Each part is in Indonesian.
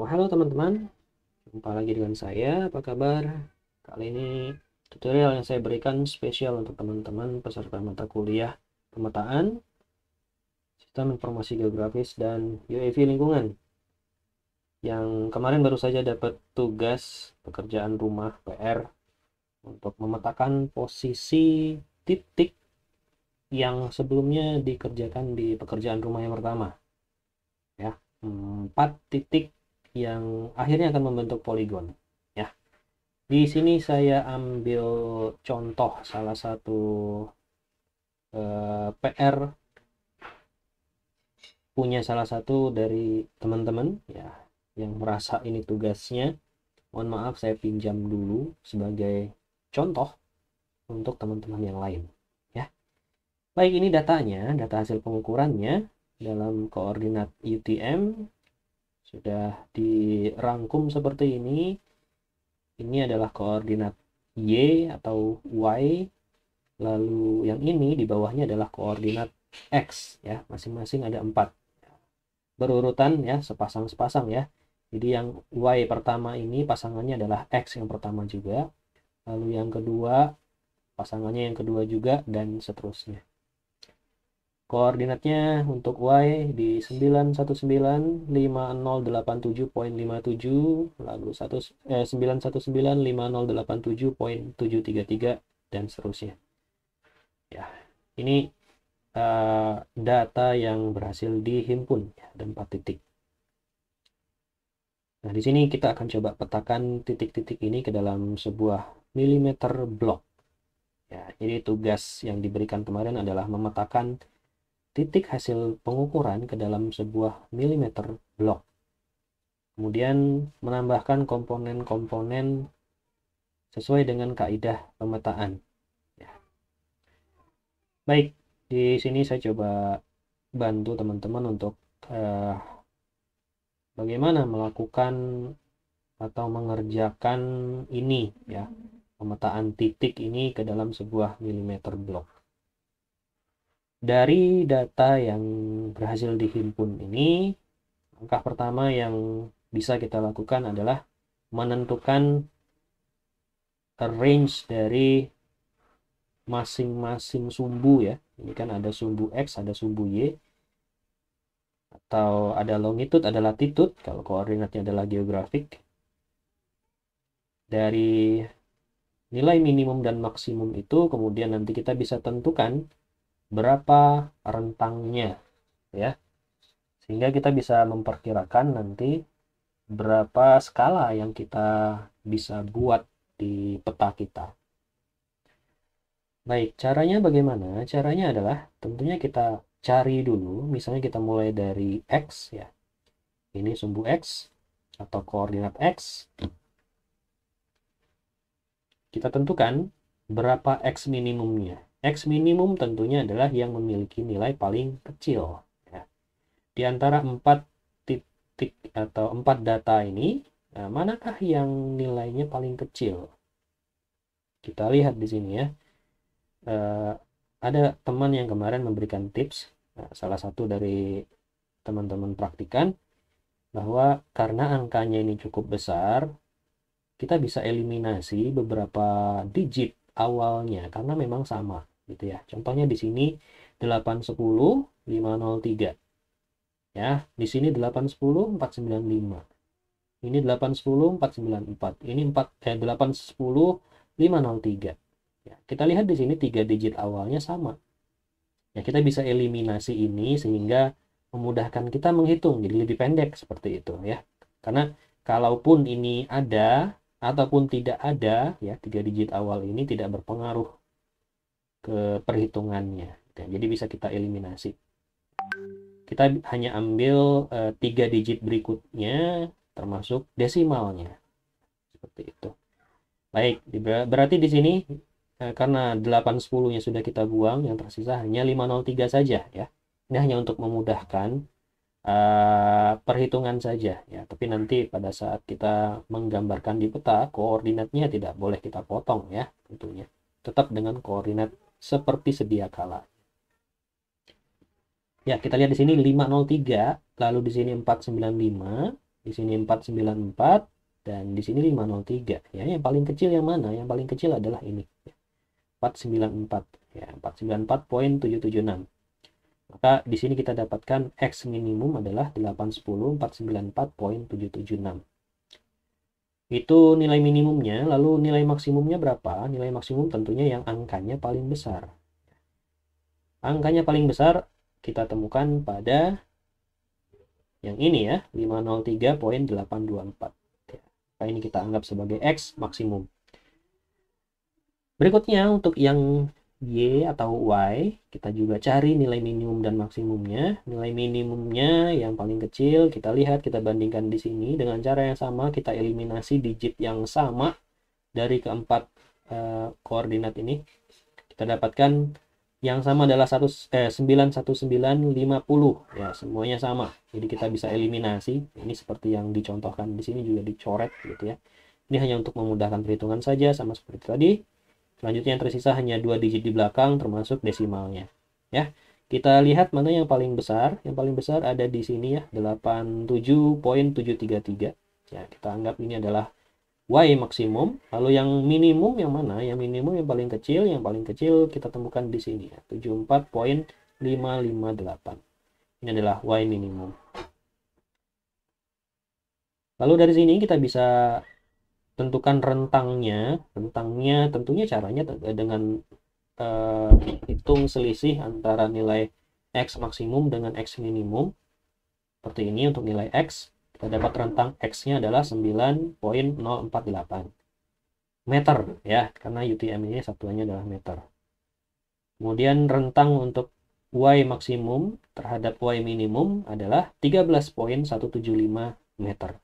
Halo teman-teman, jumpa lagi dengan saya. Apa kabar? Kali ini tutorial yang saya berikan spesial untuk teman-teman peserta mata kuliah pemetaan, sistem informasi geografis, dan UAV lingkungan. Yang kemarin baru saja dapat tugas pekerjaan rumah PR untuk memetakan posisi titik yang sebelumnya dikerjakan di pekerjaan rumah yang pertama. Ya, 4 titik yang akhirnya akan membentuk poligon. Ya. Di sini saya ambil contoh salah satu PR punya salah satu dari teman-teman ya yang merasa ini tugasnya. Mohon maaf saya pinjam dulu sebagai contoh untuk teman-teman yang lain ya. Baik, ini datanya, data hasil pengukurannya dalam koordinat UTM sudah dirangkum seperti ini. Ini adalah koordinat Y atau Y. Lalu yang ini di bawahnya adalah koordinat X ya, masing-masing ada 4. Berurutan ya, sepasang-sepasang ya. Jadi yang Y pertama ini pasangannya adalah X yang pertama juga. Lalu yang kedua pasangannya yang kedua juga dan seterusnya. Koordinatnya untuk Y di 9195087.57, lalu 9195087.733 dan seterusnya. Ya, ini data yang berhasil dihimpun ya, dan 4 titik. Nah, di sini kita akan coba petakan titik-titik ini ke dalam sebuah milimeter blok. Ya, jadi tugas yang diberikan kemarin adalah memetakan titik hasil pengukuran ke dalam sebuah milimeter blok. Kemudian menambahkan komponen-komponen sesuai dengan kaidah pemetaan. Ya. Baik, di sini saya coba bantu teman-teman untuk bagaimana melakukan atau mengerjakan ini ya, pemetaan titik ini ke dalam sebuah milimeter blok. Dari data yang berhasil dihimpun ini, langkah pertama yang bisa kita lakukan adalah menentukan range dari masing-masing sumbu ya. Ini kan ada sumbu X, ada sumbu Y, atau ada longitude, ada latitude kalau koordinatnya adalah geografik. Dari nilai minimum dan maksimum itu kemudian nanti kita bisa tentukan berapa rentangnya ya, sehingga kita bisa memperkirakan nanti berapa skala yang kita bisa buat di peta kita. Baik, caranya bagaimana? Caranya adalah tentunya kita cari dulu, misalnya kita mulai dari X ya, ini sumbu X atau koordinat X. Kita tentukan berapa X minimumnya. X minimum tentunya adalah yang memiliki nilai paling kecil. Ya. Di antara 4 titik atau 4 data ini, manakah yang nilainya paling kecil? Kita lihat di sini ya. Ada teman yang kemarin memberikan tips, salah satu dari teman-teman praktikan, bahwa karena angkanya ini cukup besar, kita bisa eliminasi beberapa digit awalnya karena memang sama gitu ya. Contohnya di sini 810 503. Ya, di sini 810 495. Ini 810 494. Ini 810 503. Ya, kita lihat di sini 3 digit awalnya sama. Ya, kita bisa eliminasi ini sehingga memudahkan kita menghitung jadi lebih pendek seperti itu ya. Karena kalaupun ini ada ataupun tidak ada ya, 3 digit awal ini tidak berpengaruh ke perhitungannya ya, jadi bisa kita eliminasi. Kita hanya ambil 3 digit berikutnya termasuk desimalnya seperti itu. Baik, berarti di sini karena 810 nya sudah kita buang, yang tersisa hanya 503 saja ya. Ini hanya untuk memudahkan perhitungan saja ya, tapi nanti pada saat kita menggambarkan di peta, koordinatnya tidak boleh kita potong ya, tentunya tetap dengan koordinat seperti sedia kala. Ya, kita lihat di sini 503, lalu di sini 495, Di sini 494 dan di sini 503. Ya, yang paling kecil yang mana? Yang paling kecil adalah ini. 494. Ya, 494.776. Maka di sini kita dapatkan X minimum adalah 810 494.776. Itu nilai minimumnya, lalu nilai maksimumnya berapa? Nilai maksimum tentunya yang angkanya paling besar. Angkanya paling besar kita temukan pada yang ini ya, 503.824. Ya, maka ini kita anggap sebagai X maksimum. Berikutnya untuk yang Y atau Y, kita juga cari nilai minimum dan maksimumnya. Nilai minimumnya yang paling kecil, kita lihat, kita bandingkan di sini. Dengan cara yang sama, kita eliminasi digit yang sama dari keempat koordinat ini. Kita dapatkan yang sama adalah 91950. Ya, semuanya sama. Jadi kita bisa eliminasi. Ini seperti yang dicontohkan di sini juga dicoret gitu ya. Ini hanya untuk memudahkan perhitungan saja, sama seperti tadi. Selanjutnya yang tersisa hanya 2 digit di belakang termasuk desimalnya. Ya. Kita lihat mana yang paling besar. Yang paling besar ada di sini ya, 87.733. Ya, kita anggap ini adalah Y maksimum. Lalu yang minimum yang mana? Yang minimum yang paling kecil. Yang paling kecil kita temukan di sini ya, 74.558. Ini adalah Y minimum. Lalu dari sini kita bisa tentukan rentangnya. Rentangnya tentunya caranya dengan hitung selisih antara nilai X maksimum dengan X minimum. Seperti ini untuk nilai X. Kita dapat rentang X-nya adalah 9.048 meter ya, karena UTM ini satuannya adalah meter. Kemudian rentang untuk Y maksimum terhadap Y minimum adalah 13.175 meter.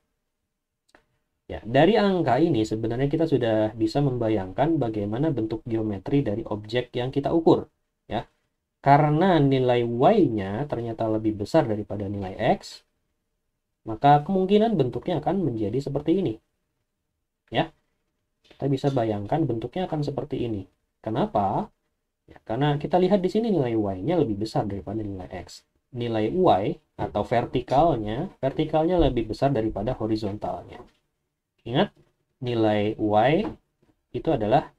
Ya, dari angka ini sebenarnya kita sudah bisa membayangkan bagaimana bentuk geometri dari objek yang kita ukur. Ya. Karena nilai Y-nya ternyata lebih besar daripada nilai X, maka kemungkinan bentuknya akan menjadi seperti ini. Ya, kita bisa bayangkan bentuknya akan seperti ini. Kenapa? Ya, karena kita lihat di sini nilai Y-nya lebih besar daripada nilai X. Nilai Y atau vertikalnya lebih besar daripada horizontalnya. Ingat, nilai Y itu adalah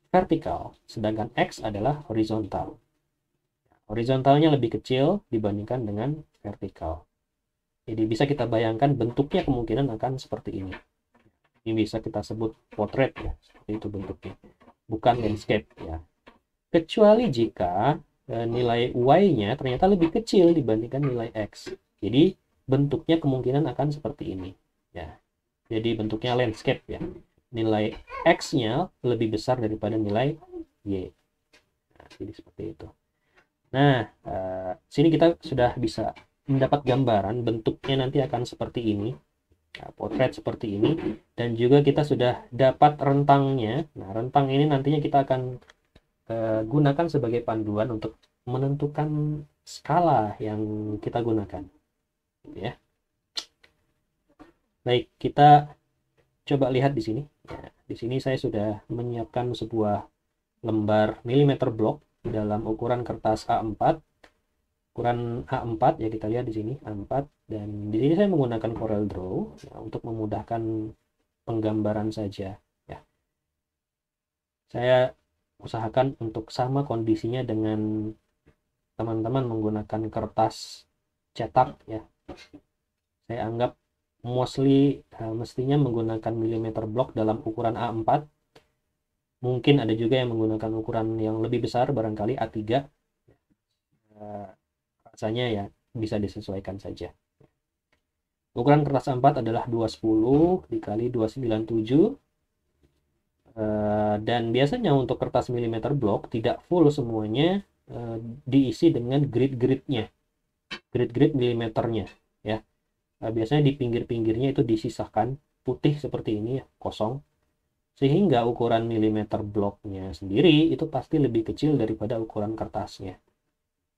vertikal, sedangkan X adalah horizontal. Horizontalnya lebih kecil dibandingkan dengan vertikal. Jadi bisa kita bayangkan bentuknya kemungkinan akan seperti ini. Ini bisa kita sebut portrait ya, seperti itu bentuknya. Bukan landscape ya. Kecuali jika nilai Y-nya ternyata lebih kecil dibandingkan nilai X. Jadi bentuknya kemungkinan akan seperti ini. Ya. Jadi bentuknya landscape ya. Nilai X-nya lebih besar daripada nilai Y. Nah, jadi seperti itu. Nah, sini kita sudah bisa mendapat gambaran bentuknya nanti akan seperti ini. Nah, potret seperti ini. Dan juga kita sudah dapat rentangnya. Nah, rentang ini nantinya kita akan gunakan sebagai panduan untuk menentukan skala yang kita gunakan. Ya. Baik, kita coba lihat di sini. Ya, di sini saya sudah menyiapkan sebuah lembar milimeter block dalam ukuran kertas A4. Ukuran A4 ya, kita lihat di sini A4, dan di sini saya menggunakan Corel Draw ya, untuk memudahkan penggambaran saja ya. Saya usahakan untuk sama kondisinya dengan teman-teman menggunakan kertas cetak ya. Saya anggap mostly mestinya menggunakan milimeter block dalam ukuran A4. Mungkin ada juga yang menggunakan ukuran yang lebih besar, barangkali A3. Rasanya ya bisa disesuaikan saja. Ukuran kertas A4 adalah 210 dikali 297. Dan biasanya untuk kertas milimeter block tidak full semuanya diisi dengan grid-gridnya. Grid-grid milimeternya ya. Biasanya di pinggir-pinggirnya itu disisahkan putih seperti ini ya, kosong, sehingga ukuran milimeter bloknya sendiri itu pasti lebih kecil daripada ukuran kertasnya.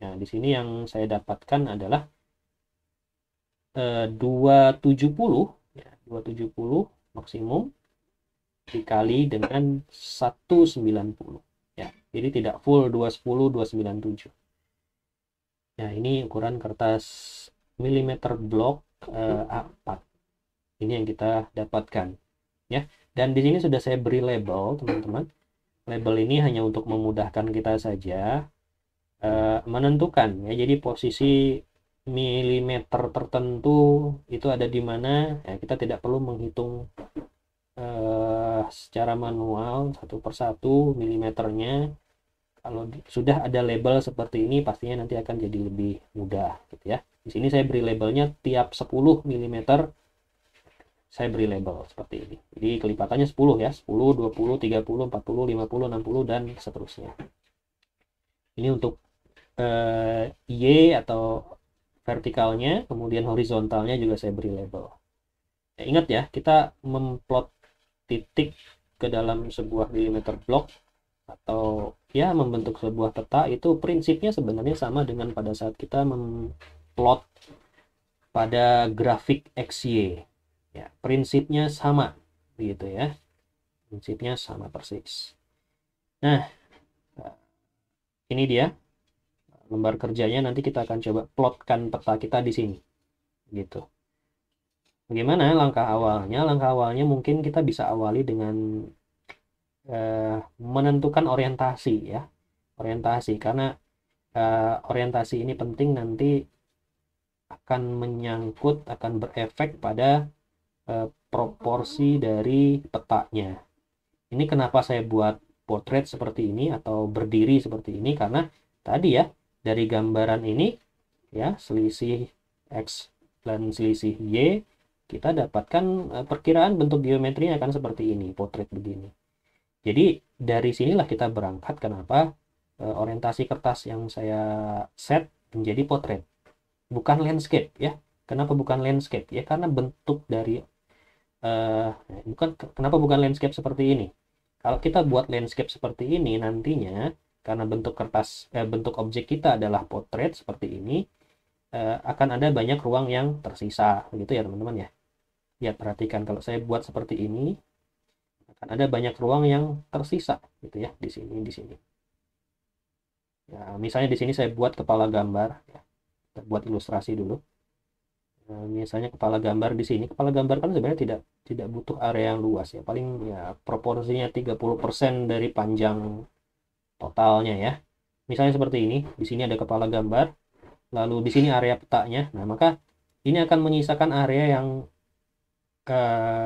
Nah, di sini yang saya dapatkan adalah 270 ya, 270 maksimum dikali dengan 190 ya. Jadi tidak full 210 297. Nah, ini ukuran kertas milimeter blok A4. Ini yang kita dapatkan, ya. Dan di sini sudah saya beri label, teman-teman. Label ini hanya untuk memudahkan kita saja menentukan, ya. Jadi posisi milimeter tertentu itu ada di mana, ya, kita tidak perlu menghitung secara manual satu persatu milimeternya. Kalau sudah ada label seperti ini, pastinya nanti akan jadi lebih mudah, gitu ya. Di sini saya beri labelnya tiap 10 mm saya beri label seperti ini. Jadi kelipatannya 10 ya, 10, 20, 30, 40, 50, 60 dan seterusnya. Ini untuk Y atau vertikalnya, kemudian horizontalnya juga saya beri label. Ya, ingat ya, kita memplot titik ke dalam sebuah milimeter block atau ya membentuk sebuah peta itu prinsipnya sebenarnya sama dengan pada saat kita memplot pada grafik XY. Ya, prinsipnya sama gitu ya. Prinsipnya sama persis. Nah, ini dia lembar kerjanya. Nanti kita akan coba plotkan peta kita di sini. Gitu. Bagaimana langkah awalnya? Langkah awalnya mungkin kita bisa awali dengan menentukan orientasi ya, orientasi, karena orientasi ini penting, nanti akan menyangkut, akan berefek pada proporsi dari petanya. Ini kenapa saya buat potret seperti ini atau berdiri seperti ini, karena tadi ya dari gambaran ini ya, selisih X dan selisih Y, kita dapatkan perkiraan bentuk geometrinya akan seperti ini, potret begini. Jadi dari sinilah kita berangkat kenapa orientasi kertas yang saya set menjadi potret, bukan landscape ya. Kenapa bukan landscape ya? Karena bentuk dari kenapa bukan landscape seperti ini? Kalau kita buat landscape seperti ini nantinya, karena bentuk kertas bentuk objek kita adalah potret seperti ini, akan ada banyak ruang yang tersisa, begitu ya teman-teman ya. Lihat, perhatikan kalau saya buat seperti ini, ada banyak ruang yang tersisa gitu ya, di sini. Ya, misalnya di sini saya buat kepala gambar ya. Kita buat ilustrasi dulu. Nah, misalnya kepala gambar di sini. Kepala gambar kan sebenarnya tidak butuh area yang luas ya. Paling ya proporsinya 30% dari panjang totalnya ya. Misalnya seperti ini. Di sini ada kepala gambar. Lalu di sini area petanya. Nah, maka ini akan menyisakan area yang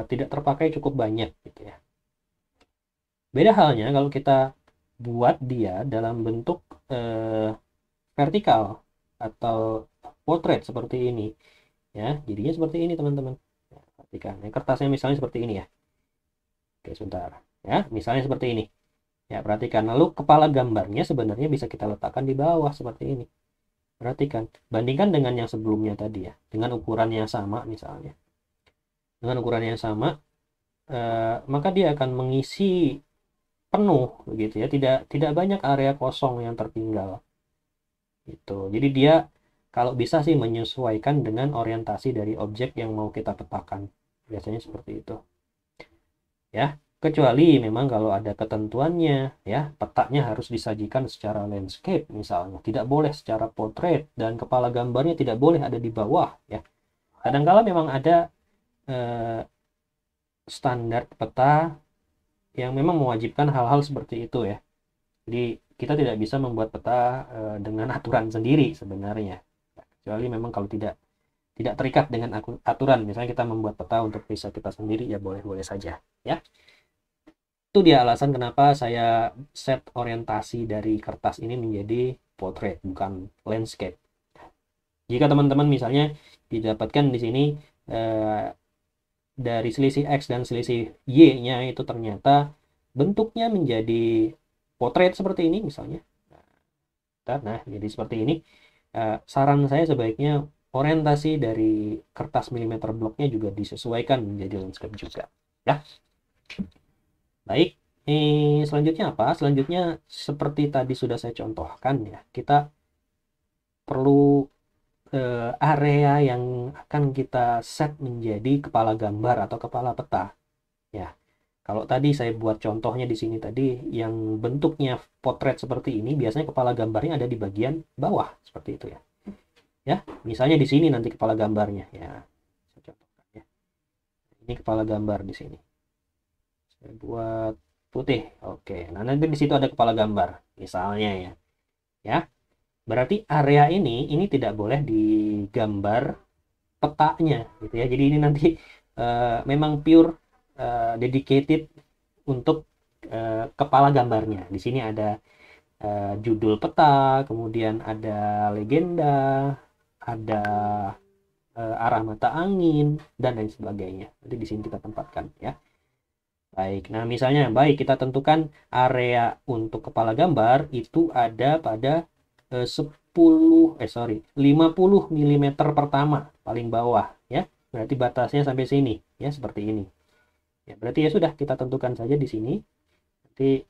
tidak terpakai cukup banyak gitu ya. Beda halnya kalau kita buat dia dalam bentuk vertikal atau potret seperti ini ya, jadinya seperti ini teman-teman. Perhatikan, kertasnya misalnya seperti ini ya. Oke, sebentar ya, misalnya seperti ini ya, perhatikan. Lalu kepala gambarnya sebenarnya bisa kita letakkan di bawah seperti ini. Perhatikan, bandingkan dengan yang sebelumnya tadi ya, dengan ukuran yang sama misalnya, dengan ukuran yang sama, maka dia akan mengisi penuh begitu ya, tidak banyak area kosong yang tertinggal gitu. Jadi dia kalau bisa sih menyesuaikan dengan orientasi dari objek yang mau kita petakan, biasanya seperti itu ya. Kecuali memang kalau ada ketentuannya ya, petanya harus disajikan secara landscape misalnya, tidak boleh secara potret, dan kepala gambarnya tidak boleh ada di bawah ya. Kadang-kala memang ada standar peta yang memang mewajibkan hal-hal seperti itu ya. Jadi kita tidak bisa membuat peta dengan aturan sendiri sebenarnya. Kecuali memang kalau tidak terikat dengan aturan. Misalnya kita membuat peta untuk riset kita sendiri, ya boleh-boleh saja ya. Itu dia alasan kenapa saya set orientasi dari kertas ini menjadi portrait, bukan landscape. Jika teman-teman misalnya didapatkan di sini dari selisih X dan selisih Y-nya itu ternyata bentuknya menjadi potret seperti ini misalnya. Nah, jadi seperti ini. Saran saya sebaiknya orientasi dari kertas milimeter bloknya juga disesuaikan menjadi landscape juga. Ya. Baik. Selanjutnya apa? Selanjutnya seperti tadi sudah saya contohkan ya. Kita perlu area yang akan kita set menjadi kepala gambar atau kepala peta. Ya. Kalau tadi saya buat contohnya di sini tadi yang bentuknya potret seperti ini, biasanya kepala gambarnya ada di bagian bawah seperti itu ya. Ya, misalnya di sini nanti kepala gambarnya ya. Saya contohkan ya. Ini kepala gambar di sini. Saya buat putih. Oke. Nah, nanti di situ ada kepala gambar, misalnya ya. Ya. Berarti area ini tidak boleh digambar petanya gitu ya. Jadi ini nanti memang pure dedicated untuk kepala gambarnya. Di sini ada judul peta, kemudian ada legenda, ada arah mata angin, dan lain sebagainya. Nanti di sini kita tempatkan ya. Baik, nah misalnya, baik kita tentukan area untuk kepala gambar itu ada pada 50 mm pertama paling bawah ya. Berarti batasnya sampai sini ya, seperti ini. Ya, berarti ya sudah, kita tentukan saja di sini. Nanti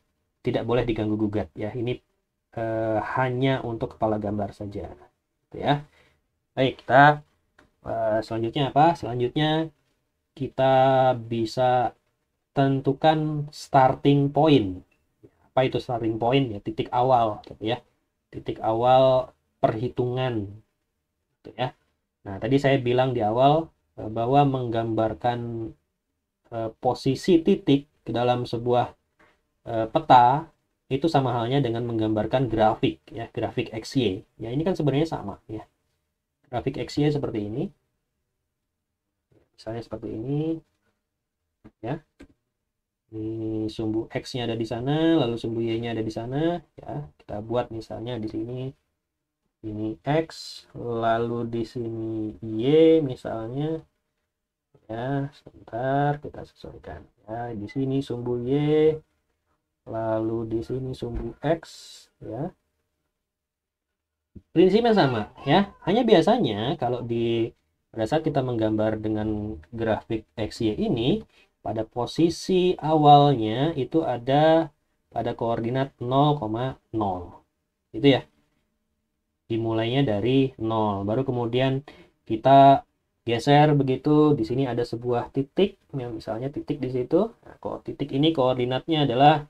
tidak boleh diganggu gugat ya. Ini hanya untuk kepala gambar saja. Gitu ya. Baik, kita selanjutnya apa? Selanjutnya kita bisa tentukan starting point. Apa itu starting point? Ya, titik awal gitu ya. Titik awal perhitungan gitu ya. Nah, tadi saya bilang di awal bahwa menggambarkan posisi titik ke dalam sebuah peta itu sama halnya dengan menggambarkan grafik ya, grafik XY. Ya, ini kan sebenarnya sama ya. Grafik XY seperti ini. Misalnya seperti ini ya. Ini sumbu X-nya ada di sana, lalu sumbu Y-nya ada di sana ya. Kita buat misalnya di sini ini X, lalu di sini Y misalnya ya. Sebentar, kita sesuaikan ya. Di sini sumbu Y, lalu di sini sumbu X ya. Prinsipnya sama ya. Hanya biasanya kalau pada saat kita menggambar dengan grafik XY ini, pada posisi awalnya itu ada pada koordinat 0,0 gitu ya. Dimulainya dari 0, baru kemudian kita geser begitu. Di sini ada sebuah titik ya, misalnya titik di situ. Nah, titik ini koordinatnya adalah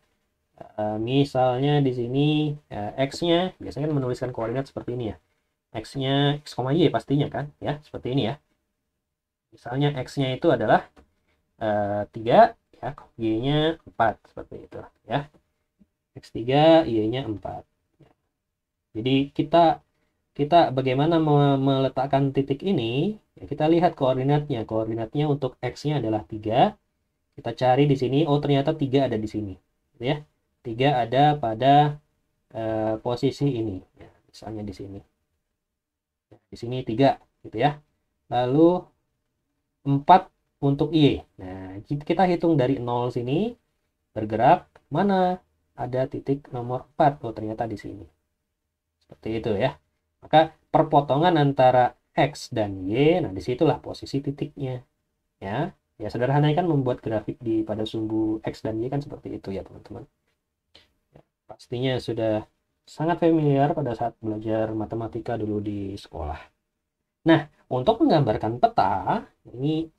misalnya di sini X-nya, biasanya kan menuliskan koordinat seperti ini ya. X-nya X, Y pastinya kan ya, seperti ini ya. Misalnya X-nya itu adalah 3 ya, Y-nya 4 seperti itu ya. X3, Y-nya 4. Jadi kita bagaimana meletakkan titik ini? Ya, kita lihat koordinatnya. Koordinatnya untuk X-nya adalah 3. Kita cari di sini, oh ternyata 3 ada di sini. Gitu ya. 3 ada pada posisi ini. Ya, misalnya di sini. Di sini 3 gitu ya. Lalu 4 untuk Y. Nah, kita hitung dari 0 sini, bergerak, mana ada titik nomor 4? Oh, ternyata di sini. Seperti itu ya. Maka perpotongan antara X dan Y, nah disitulah posisi titiknya. Ya, ya sederhana kan membuat grafik pada sumbu X dan Y kan seperti itu ya teman-teman. Ya, pastinya sudah sangat familiar pada saat belajar matematika dulu di sekolah. Nah, untuk menggambarkan peta, ini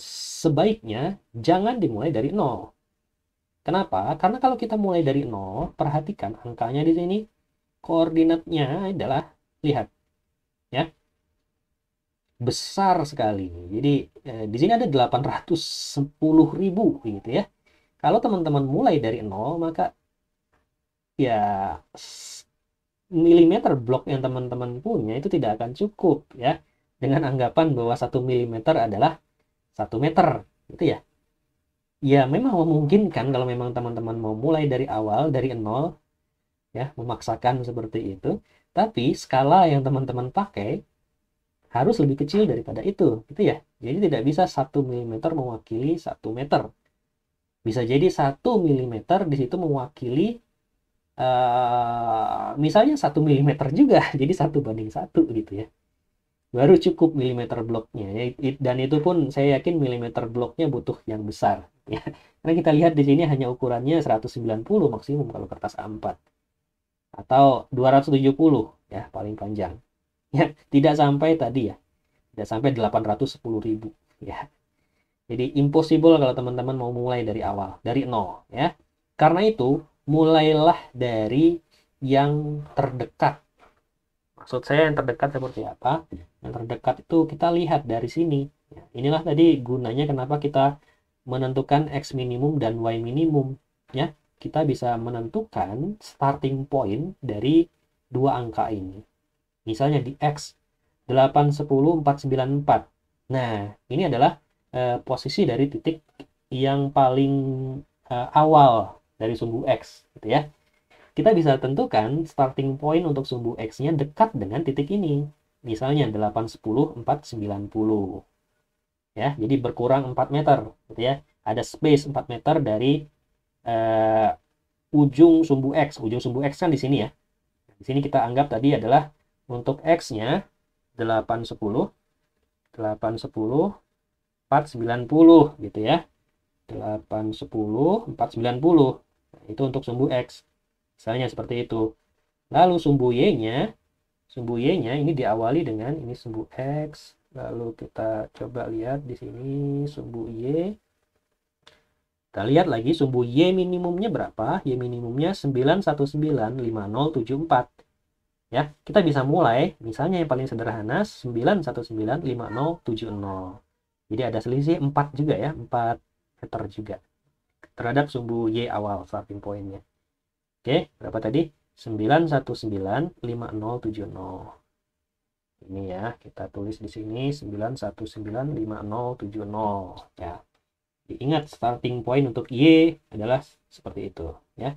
sebaiknya jangan dimulai dari 0. Kenapa? Karena kalau kita mulai dari 0, perhatikan angkanya di sini, koordinatnya adalah, lihat ya, besar sekali. Jadi di sini ada 810.000 gitu ya. Kalau teman-teman mulai dari 0, maka ya milimeter blok yang teman-teman punya itu tidak akan cukup ya, dengan anggapan bahwa 1 milimeter adalah 1 meter gitu ya. Ya memang memungkinkan kalau memang teman-teman mau mulai dari awal, dari 0 ya, memaksakan seperti itu, tapi skala yang teman-teman pakai harus lebih kecil daripada itu gitu ya. Jadi tidak bisa 1 milimeter mewakili 1 meter. Bisa jadi 1 milimeter di situ mewakili misalnya 1 milimeter juga, jadi 1:1 gitu ya. Baru cukup milimeter bloknya ya. Dan itu pun saya yakin milimeter bloknya butuh yang besar ya. Karena kita lihat di sini hanya ukurannya 190 maksimum kalau kertas A4 atau 270 ya paling panjang ya, tidak sampai tadi ya, tidak sampai 810.000 ya. Jadi impossible kalau teman-teman mau mulai dari awal, dari 0 ya. Karena itu mulailah dari yang terdekat. Maksud saya yang terdekat seperti apa? Yang terdekat itu kita lihat dari sini. Ya, inilah tadi gunanya kenapa kita menentukan X minimum dan Y minimum. Ya, kita bisa menentukan starting point dari dua angka ini. Misalnya di X 8, 10, 4, 9, 4. Nah, ini adalah posisi dari titik yang paling awal dari sumbu X, gitu ya. Kita bisa tentukan starting point untuk sumbu X-nya dekat dengan titik ini. Misalnya 8, 10, 4, 90. Ya, jadi berkurang 4 meter, gitu ya. Ada space 4 meter dari uh, ujung sumbu X. Ujung sumbu X kan di sini ya. Di sini kita anggap tadi adalah untuk X-nya 8, 10, 8, 10, 4, 90 gitu ya. 8, 10, 4, 90. Nah, itu untuk sumbu X. Misalnya seperti itu. Lalu sumbu Y-nya ini diawali dengan ini sumbu X. Lalu kita coba lihat di sini sumbu Y. Kita lihat lagi sumbu Y minimumnya berapa? Y minimumnya 9195074. Ya, kita bisa mulai misalnya yang paling sederhana 9195070. Jadi ada selisih 4 juga ya, 4 meter juga terhadap sumbu Y awal starting point-nya. Oke, berapa tadi? 9195070. Ini ya, kita tulis di sini 9195070 ya. Ingat starting point untuk Y adalah seperti itu ya.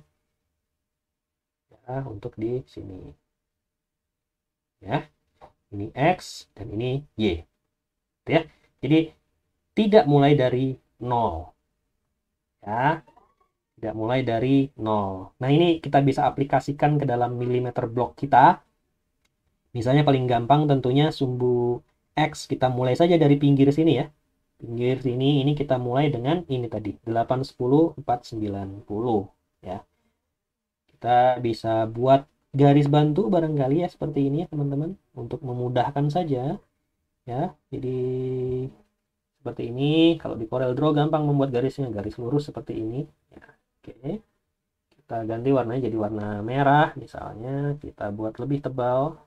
Ya, untuk di sini. Ya. Ini X dan ini Y. Ya. Jadi tidak mulai dari 0. Ya. Tidak mulai dari 0. Nah, ini kita bisa aplikasikan ke dalam milimeter blok kita. Misalnya paling gampang tentunya sumbu X kita mulai saja dari pinggir sini ya. Pinggir sini ini kita mulai dengan ini tadi 8, 10, 4, 90 ya. Kita bisa buat garis bantu barangkali ya seperti ini ya teman-teman untuk memudahkan saja ya. Jadi seperti ini. Kalau di Corel Draw gampang membuat garisnya, garis lurus seperti ini ya. Oke. Kita ganti warnanya jadi warna merah misalnya, kita buat lebih tebal.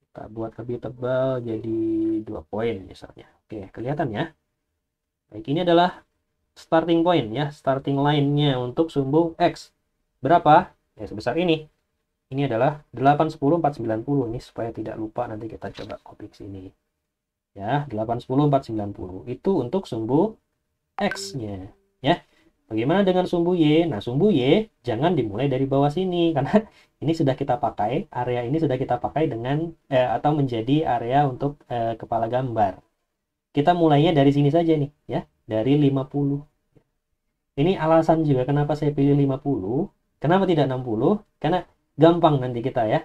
Kita buat lebih tebal jadi 2 poin misalnya. Oke, kelihatan ya. Baik, ini adalah starting point ya, starting line-nya untuk sumbu X. Berapa? Ya, sebesar ini. Ini adalah 8, 10, 4, 90. Ini supaya tidak lupa nanti kita coba copy ke sini. Ya, 8, 10, 4, 90. Itu untuk sumbu X-nya. Ya. Bagaimana dengan sumbu Y? Nah, sumbu Y jangan dimulai dari bawah sini karena ini sudah kita pakai, area ini sudah kita pakai dengan atau menjadi area untuk kepala gambar. Kita mulainya dari sini saja nih, ya, dari 50. Ini alasan juga kenapa saya pilih 50, kenapa tidak 60? Karena gampang nanti kita ya.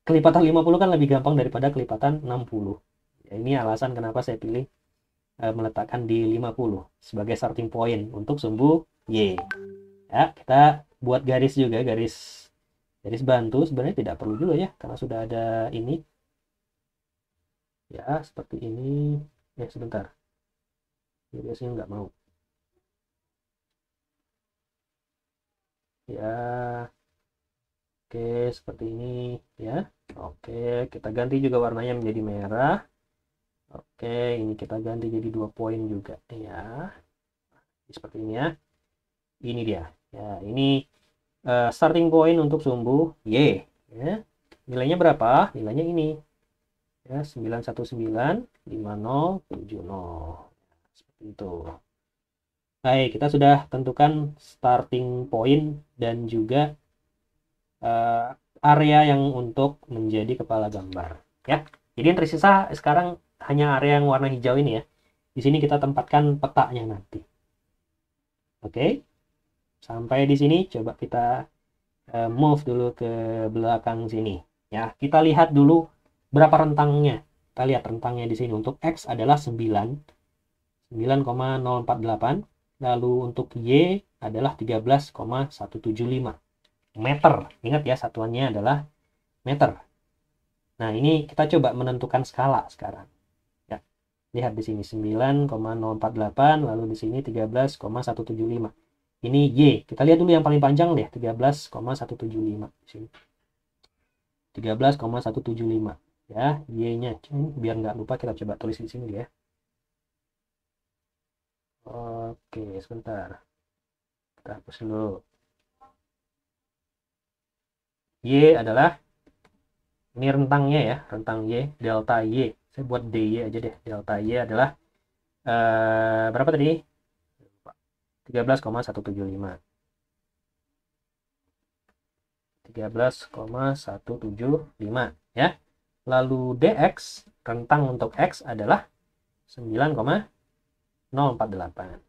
Kelipatan 50 kan lebih gampang daripada kelipatan 60. Ya, ini alasan kenapa saya pilih meletakkan di 50 sebagai starting point untuk sumbu Y. Ya, kita buat garis juga, garis bantu sebenarnya tidak perlu juga ya karena sudah ada ini. Ya, seperti ini. Ya, sebentar. Garisnya nggak mau. Ya. Oke, seperti ini ya. Oke, kita ganti juga warnanya menjadi merah. Oke, ini kita ganti jadi 2 poin juga ya. Seperti ini ya. Ini dia. Ya, ini starting point untuk sumbu Y ya. Nilainya berapa? Nilainya ini. Ya, 9195070. Seperti itu. Baik, kita sudah tentukan starting point dan juga area yang untuk menjadi kepala gambar ya. Jadi yang tersisa sekarang hanya area yang warna hijau ini ya. Di sini kita tempatkan petanya nanti. Oke. Sampai di sini coba kita move dulu ke belakang sini ya. Kita lihat dulu berapa rentangnya. Kita lihat rentangnya di sini untuk X adalah 9,048. Lalu untuk Y adalah 13,175 meter. Ingat ya, satuannya adalah meter. Nah, ini kita coba menentukan skala sekarang. Ya. Lihat di sini 9,048, lalu di sini 13,175. Ini Y. Kita lihat dulu yang paling panjang deh, 13,175 di sini. 13,175. Ya, Y-nya. Biar nggak lupa kita coba tulis di sini ya. Oke, sebentar. Kita hapus dulu. Y adalah, ini rentangnya ya, rentang Y, delta Y. Saya buat DY aja deh. Delta Y adalah berapa tadi? 13,175. 13,175 ya. Lalu dx, rentang untuk x adalah 9,048.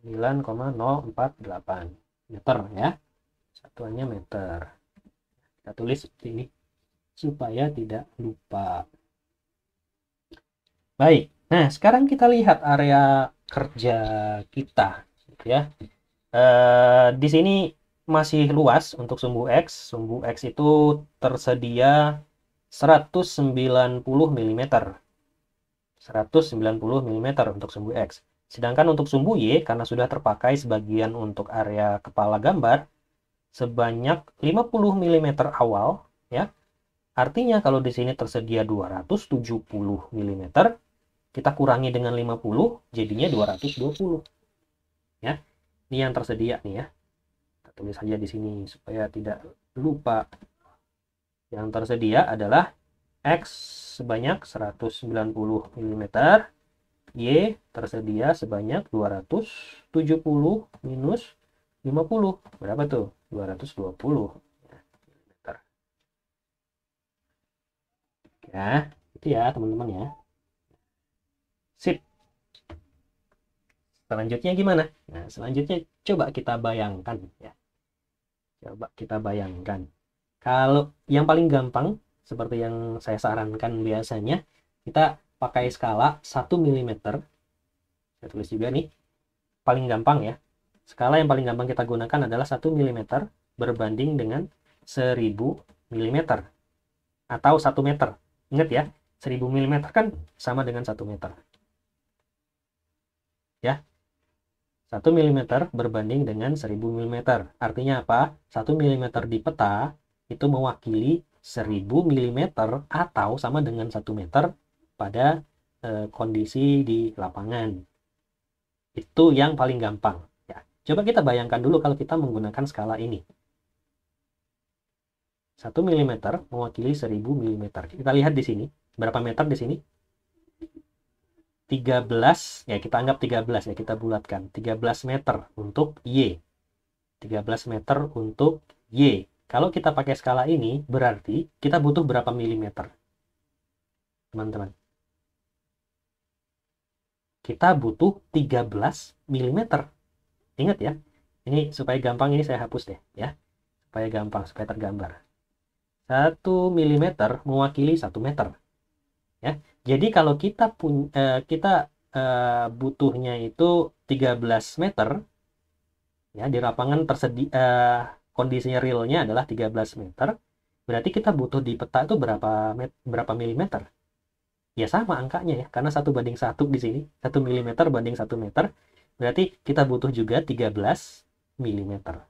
9,048 meter ya. Satuannya meter. Kita tulis seperti ini supaya tidak lupa. Baik. Nah, sekarang kita lihat area kerja kita ya. Di sini masih luas untuk sumbu X. Sumbu X itu tersedia 190 mm. 190 mm untuk sumbu X. Sedangkan untuk sumbu Y, karena sudah terpakai sebagian untuk area kepala gambar, sebanyak 50 mm awal, ya. Artinya kalau di sini tersedia 270 mm, kita kurangi dengan 50, jadinya 220. Ya. Ini yang tersedia nih ya. Kita tulis saja di sini supaya tidak lupa. Yang tersedia adalah X sebanyak 190 mm, Y tersedia sebanyak 270 minus 50. Berapa tuh? 220 mm. Ya, itu ya teman-teman ya. Sip. Selanjutnya gimana? Nah, selanjutnya coba kita bayangkan ya. Coba kita bayangkan. Kalau yang paling gampang, seperti yang saya sarankan biasanya, kita pakai skala 1 mm. Saya tulis juga nih, paling gampang ya. Skala yang paling gampang kita gunakan adalah 1 mm berbanding dengan 1000 mm. Atau 1 meter. Ingat ya, 1000 mm kan sama dengan 1 meter. Ya, 1 mm berbanding dengan 1000 mm. Artinya apa? 1 mm di peta itu mewakili 1000 mm atau sama dengan 1 meter pada kondisi di lapangan. Itu yang paling gampang. Ya. Coba kita bayangkan dulu kalau kita menggunakan skala ini. 1 mm mewakili 1000 mm. Kita lihat di sini. Berapa meter di sini? 13, ya kita anggap 13 ya, kita bulatkan. 13 meter untuk Y. 13 meter untuk Y. Kalau kita pakai skala ini, berarti kita butuh berapa milimeter? Teman-teman. Kita butuh 13 milimeter. Ingat ya, ini supaya gampang ini saya hapus deh ya. Supaya gampang, supaya tergambar. 1 milimeter mewakili 1 meter. Ya. Jadi kalau kita butuhnya itu 13 meter, ya di lapangan tersedia kondisi realnya adalah 13 meter, berarti kita butuh di peta itu berapa milimeter? Ya sama angkanya ya, karena 1:1 di sini, 1 milimeter banding 1 meter, berarti kita butuh juga 13 milimeter.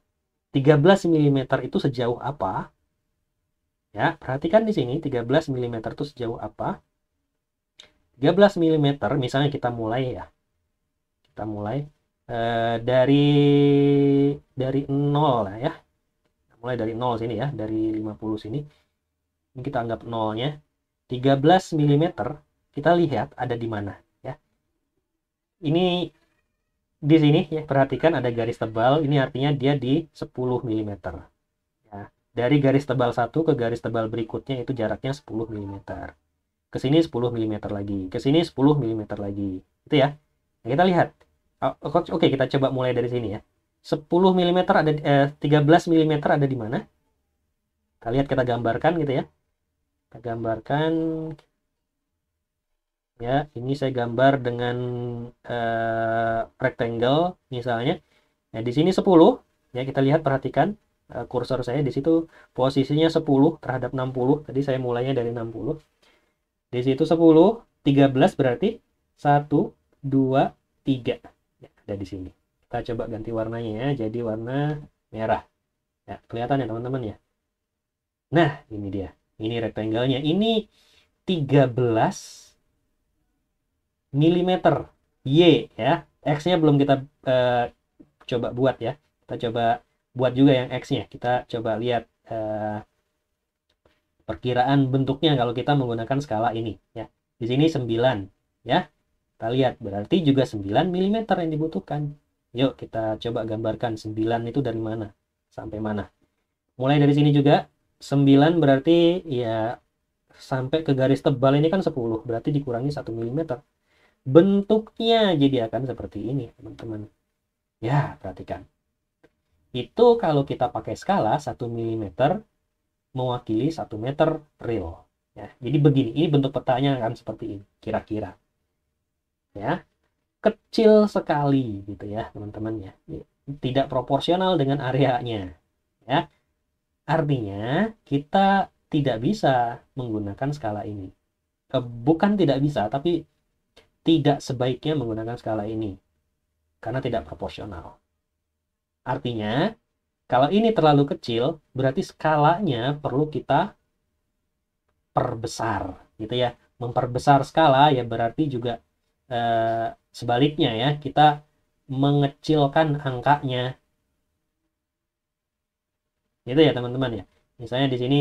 13 milimeter itu sejauh apa? Ya, perhatikan di sini 13 milimeter itu sejauh apa? 13 milimeter, misalnya kita mulai ya. Kita mulai dari 0 lah ya. Mulai dari 0 sini ya, dari 50 sini. Ini kita anggap 0-nya. 13 milimeter kita lihat ada di mana ya. Ini di sini ya, perhatikan ada garis tebal, ini artinya dia di 10 milimeter. Ya. Dari garis tebal 1 ke garis tebal berikutnya itu jaraknya 10 milimeter. Ke sini 10 milimeter lagi, ke sini 10 milimeter lagi. Itu ya. Nah, kita lihat. Oke, kita coba mulai dari sini ya. 10 milimeter ada 13 milimeter ada di mana? Kita lihat, kita gambarkan gitu ya. Kita gambarkan ya, ini saya gambar dengan rectangle misalnya. Nah, di sini 10 ya, kita lihat, perhatikan kursor saya di situ posisinya 10 terhadap 60. Tadi saya mulainya dari 60. Di situ 10, 13 berarti 1 2 3. Ya, ada di sini. Kita coba ganti warnanya ya, jadi warna merah. Ya, kelihatan ya teman-teman ya. Nah, ini dia. Ini rectangle-nya. Ini 13 mm Y ya. X-nya belum kita coba buat ya. Kita coba buat juga yang X-nya. Kita coba lihat perkiraan bentuknya kalau kita menggunakan skala ini ya. Di sini 9 ya. Kita lihat berarti juga 9 mm yang dibutuhkan. Yuk kita coba gambarkan 9 itu dari mana sampai mana. Mulai dari sini juga 9 berarti ya sampai ke garis tebal ini kan 10, berarti dikurangi 1 mm. Bentuknya jadi akan seperti ini, teman-teman. Ya, perhatikan. Itu kalau kita pakai skala 1 mm mewakili 1 meter real. Ya, jadi begini, ini bentuk petanya akan seperti ini, kira-kira. Ya, kecil sekali gitu ya, teman-teman ya. Tidak proporsional dengan areanya. Ya, artinya kita tidak bisa menggunakan skala ini. Bukan tidak bisa, tapi tidak sebaiknya menggunakan skala ini karena tidak proporsional. Artinya, kalau ini terlalu kecil, berarti skalanya perlu kita perbesar, gitu ya. Memperbesar skala ya berarti juga sebaliknya ya, kita mengecilkan angkanya. Gitu ya, teman-teman ya. Misalnya di sini,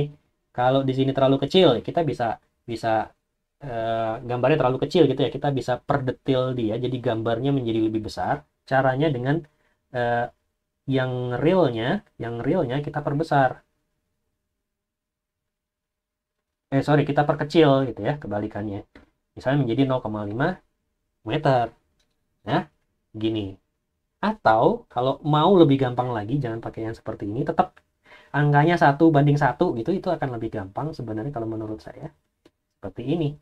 kalau di sini terlalu kecil, kita bisa bisa gambarnya terlalu kecil gitu ya, kita bisa perdetil dia jadi gambarnya menjadi lebih besar. Caranya dengan eh, yang realnya kita perbesar. Sorry, kita perkecil gitu ya, kebalikannya. Misalnya menjadi 0,5 meter. Nah, gini. Atau kalau mau lebih gampang lagi, jangan pakai yang seperti ini, tetap angkanya 1:1 gitu, itu akan lebih gampang sebenarnya kalau menurut saya. Seperti ini.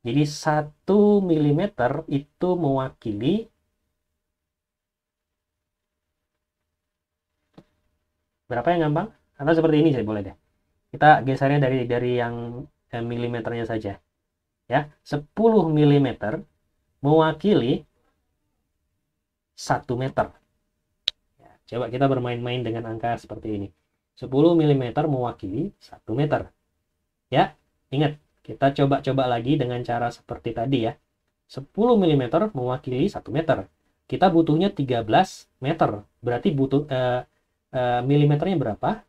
Jadi 1 mm itu mewakili berapa yang gampang? Atau seperti ini saya boleh deh. Kita gesernya dari yang milimeternya saja. Ya, 10 mm mewakili 1 meter. Ya, coba kita bermain-main dengan angka seperti ini. 10 mm mewakili 1 meter. Ya, ingat, kita coba-coba lagi dengan cara seperti tadi ya. 10 mm mewakili 1 meter. Kita butuhnya 13 meter. Berarti butuh milimeternya berapa?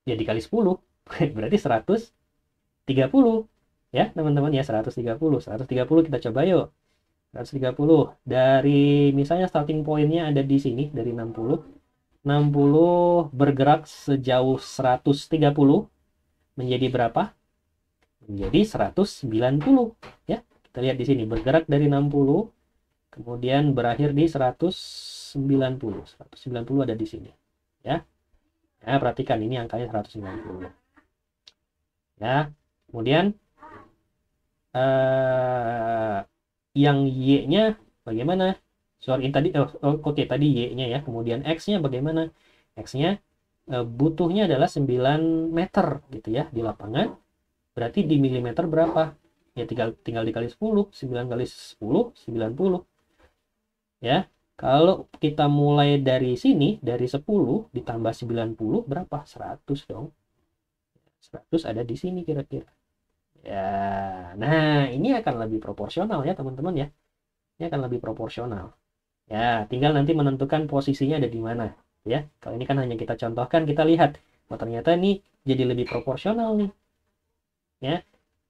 Ya dikali 10. Berarti 130. Ya, teman-teman ya, 130. 130 kita coba yuk. 130 dari misalnya starting pointnya ada di sini dari 60. 60 bergerak sejauh 130 menjadi berapa? Menjadi 190 ya. Kita lihat di sini bergerak dari 60 kemudian berakhir di 190. 190 ada di sini ya. Nah, perhatikan ini angkanya 190. Ya. Kemudian yang Y-nya bagaimana? Sorry, tadi oke, tadi Y-nya ya. Kemudian X-nya bagaimana? X-nya butuhnya adalah 9 meter gitu ya di lapangan. Berarti di milimeter berapa? Ya tinggal dikali 10. 9 kali 10, 90. Ya. Kalau kita mulai dari sini, dari 10 ditambah 90 berapa? 100 dong. 100 ada di sini kira-kira. Ya, nah ini akan lebih proporsional ya teman-teman ya. Ini akan lebih proporsional. Ya, tinggal nanti menentukan posisinya ada di mana. Ya, kalau ini kan hanya kita contohkan, kita lihat. Oh, ternyata ini jadi lebih proporsional nih. Ya,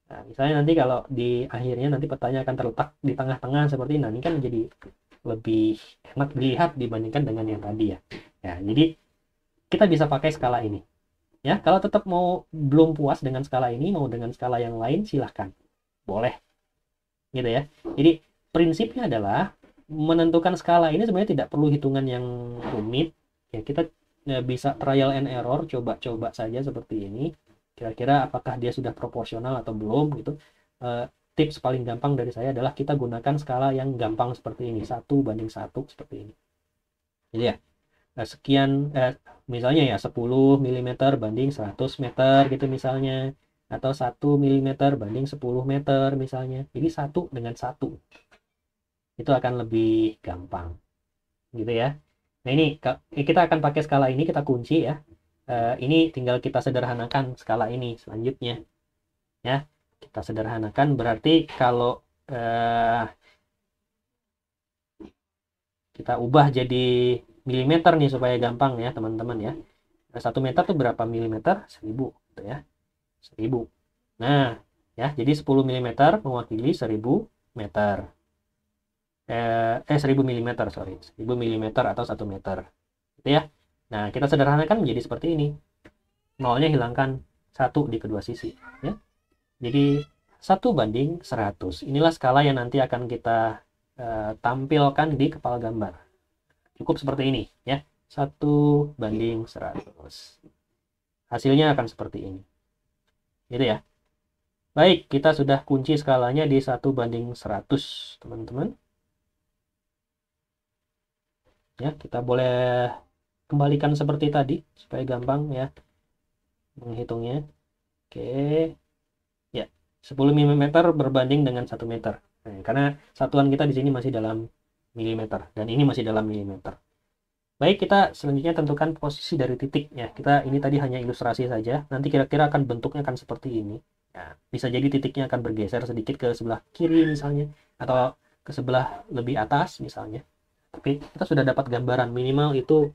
nah, misalnya nanti kalau di akhirnya nanti petanya akan terletak di tengah-tengah seperti ini. Nah, ini kan jadi lebih enak dilihat dibandingkan dengan yang tadi ya. Ya, jadi kita bisa pakai skala ini. Ya, kalau tetap mau belum puas dengan skala ini, mau dengan skala yang lain, silahkan. Boleh. Gitu ya. Jadi prinsipnya adalah menentukan skala ini sebenarnya tidak perlu hitungan yang rumit ya, kita bisa trial and error, coba-coba saja seperti ini, kira-kira apakah dia sudah proporsional atau belum gitu. Tips paling gampang dari saya adalah kita gunakan skala yang gampang seperti ini, 1:1 seperti ini. Jadi ya sekian misalnya ya 10 mm banding 100 meter gitu misalnya, atau 1 mm banding 10 meter misalnya. Jadi 1:1 itu akan lebih gampang gitu ya. Nah ini kita akan pakai skala ini, kita kunci ya. Ini tinggal kita sederhanakan skala ini selanjutnya. Ya, kita sederhanakan berarti kalau kita ubah jadi milimeter nih supaya gampang ya teman-teman ya. 1 meter tuh berapa milimeter? 1000 gitu ya. 1000. Nah, ya, jadi 10 milimeter mewakili 1000 meter. 1000 milimeter, sorry. 1000 milimeter atau 1 meter. Gitu ya. Nah, kita sederhanakan menjadi seperti ini. Nolnya hilangkan 1 di kedua sisi. Ya. Jadi 1:100. Inilah skala yang nanti akan kita tampilkan di kepala gambar. Cukup seperti ini ya. 1:100. Hasilnya akan seperti ini. Gitu ya. Baik, kita sudah kunci skalanya di 1:100, teman-teman. Ya, kita boleh kembalikan seperti tadi supaya gampang ya menghitungnya. Oke. Ya, 10 mm berbanding dengan 1 meter. Nah, karena satuan kita di sini masih dalam milimeter dan ini masih dalam milimeter. Baik, kita selanjutnya tentukan posisi dari titik ya. Kita ini tadi hanya ilustrasi saja. Nanti kira-kira akan bentuknya akan seperti ini. Ya, bisa jadi titiknya akan bergeser sedikit ke sebelah kiri misalnya atau ke sebelah lebih atas misalnya. Tapi kita sudah dapat gambaran minimal itu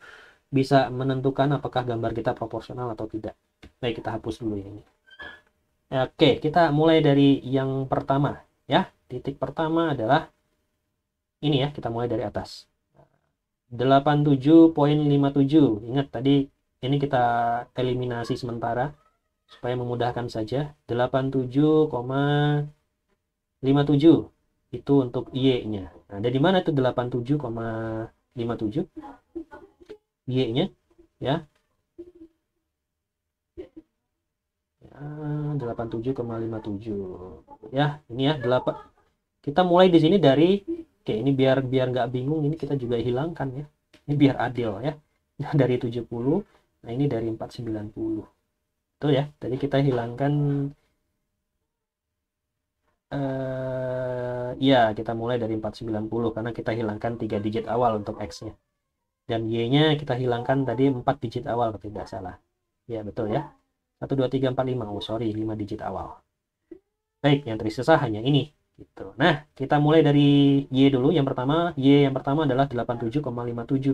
bisa menentukan apakah gambar kita proporsional atau tidak. Baik, kita hapus dulu ini. Oke, kita mulai dari yang pertama ya. Titik pertama adalah ini ya, kita mulai dari atas. 87,57. Ingat tadi ini kita eliminasi sementara supaya memudahkan saja. 87,57 itu untuk Y-nya. Nah, dari mana itu 87,57? Y-nya ya. 87,57. Ya, ini ya 8. Kita mulai di sini dari oke, ini biar nggak bingung, ini kita juga hilangkan ya. Ini biar adil ya. Dari 70, nah ini dari 490. Betul ya. Tadi kita hilangkan ya, kita mulai dari 490 karena kita hilangkan 3 digit awal untuk X-nya. Dan Y-nya kita hilangkan tadi 4 digit awal kalau tidak salah. Ya, betul ya. 1 2 3 4 5. Oh, sorry, 5 digit awal. Baik, yang tersisa hanya ini. Gitu. Nah, kita mulai dari Y dulu. Yang pertama adalah 87,57.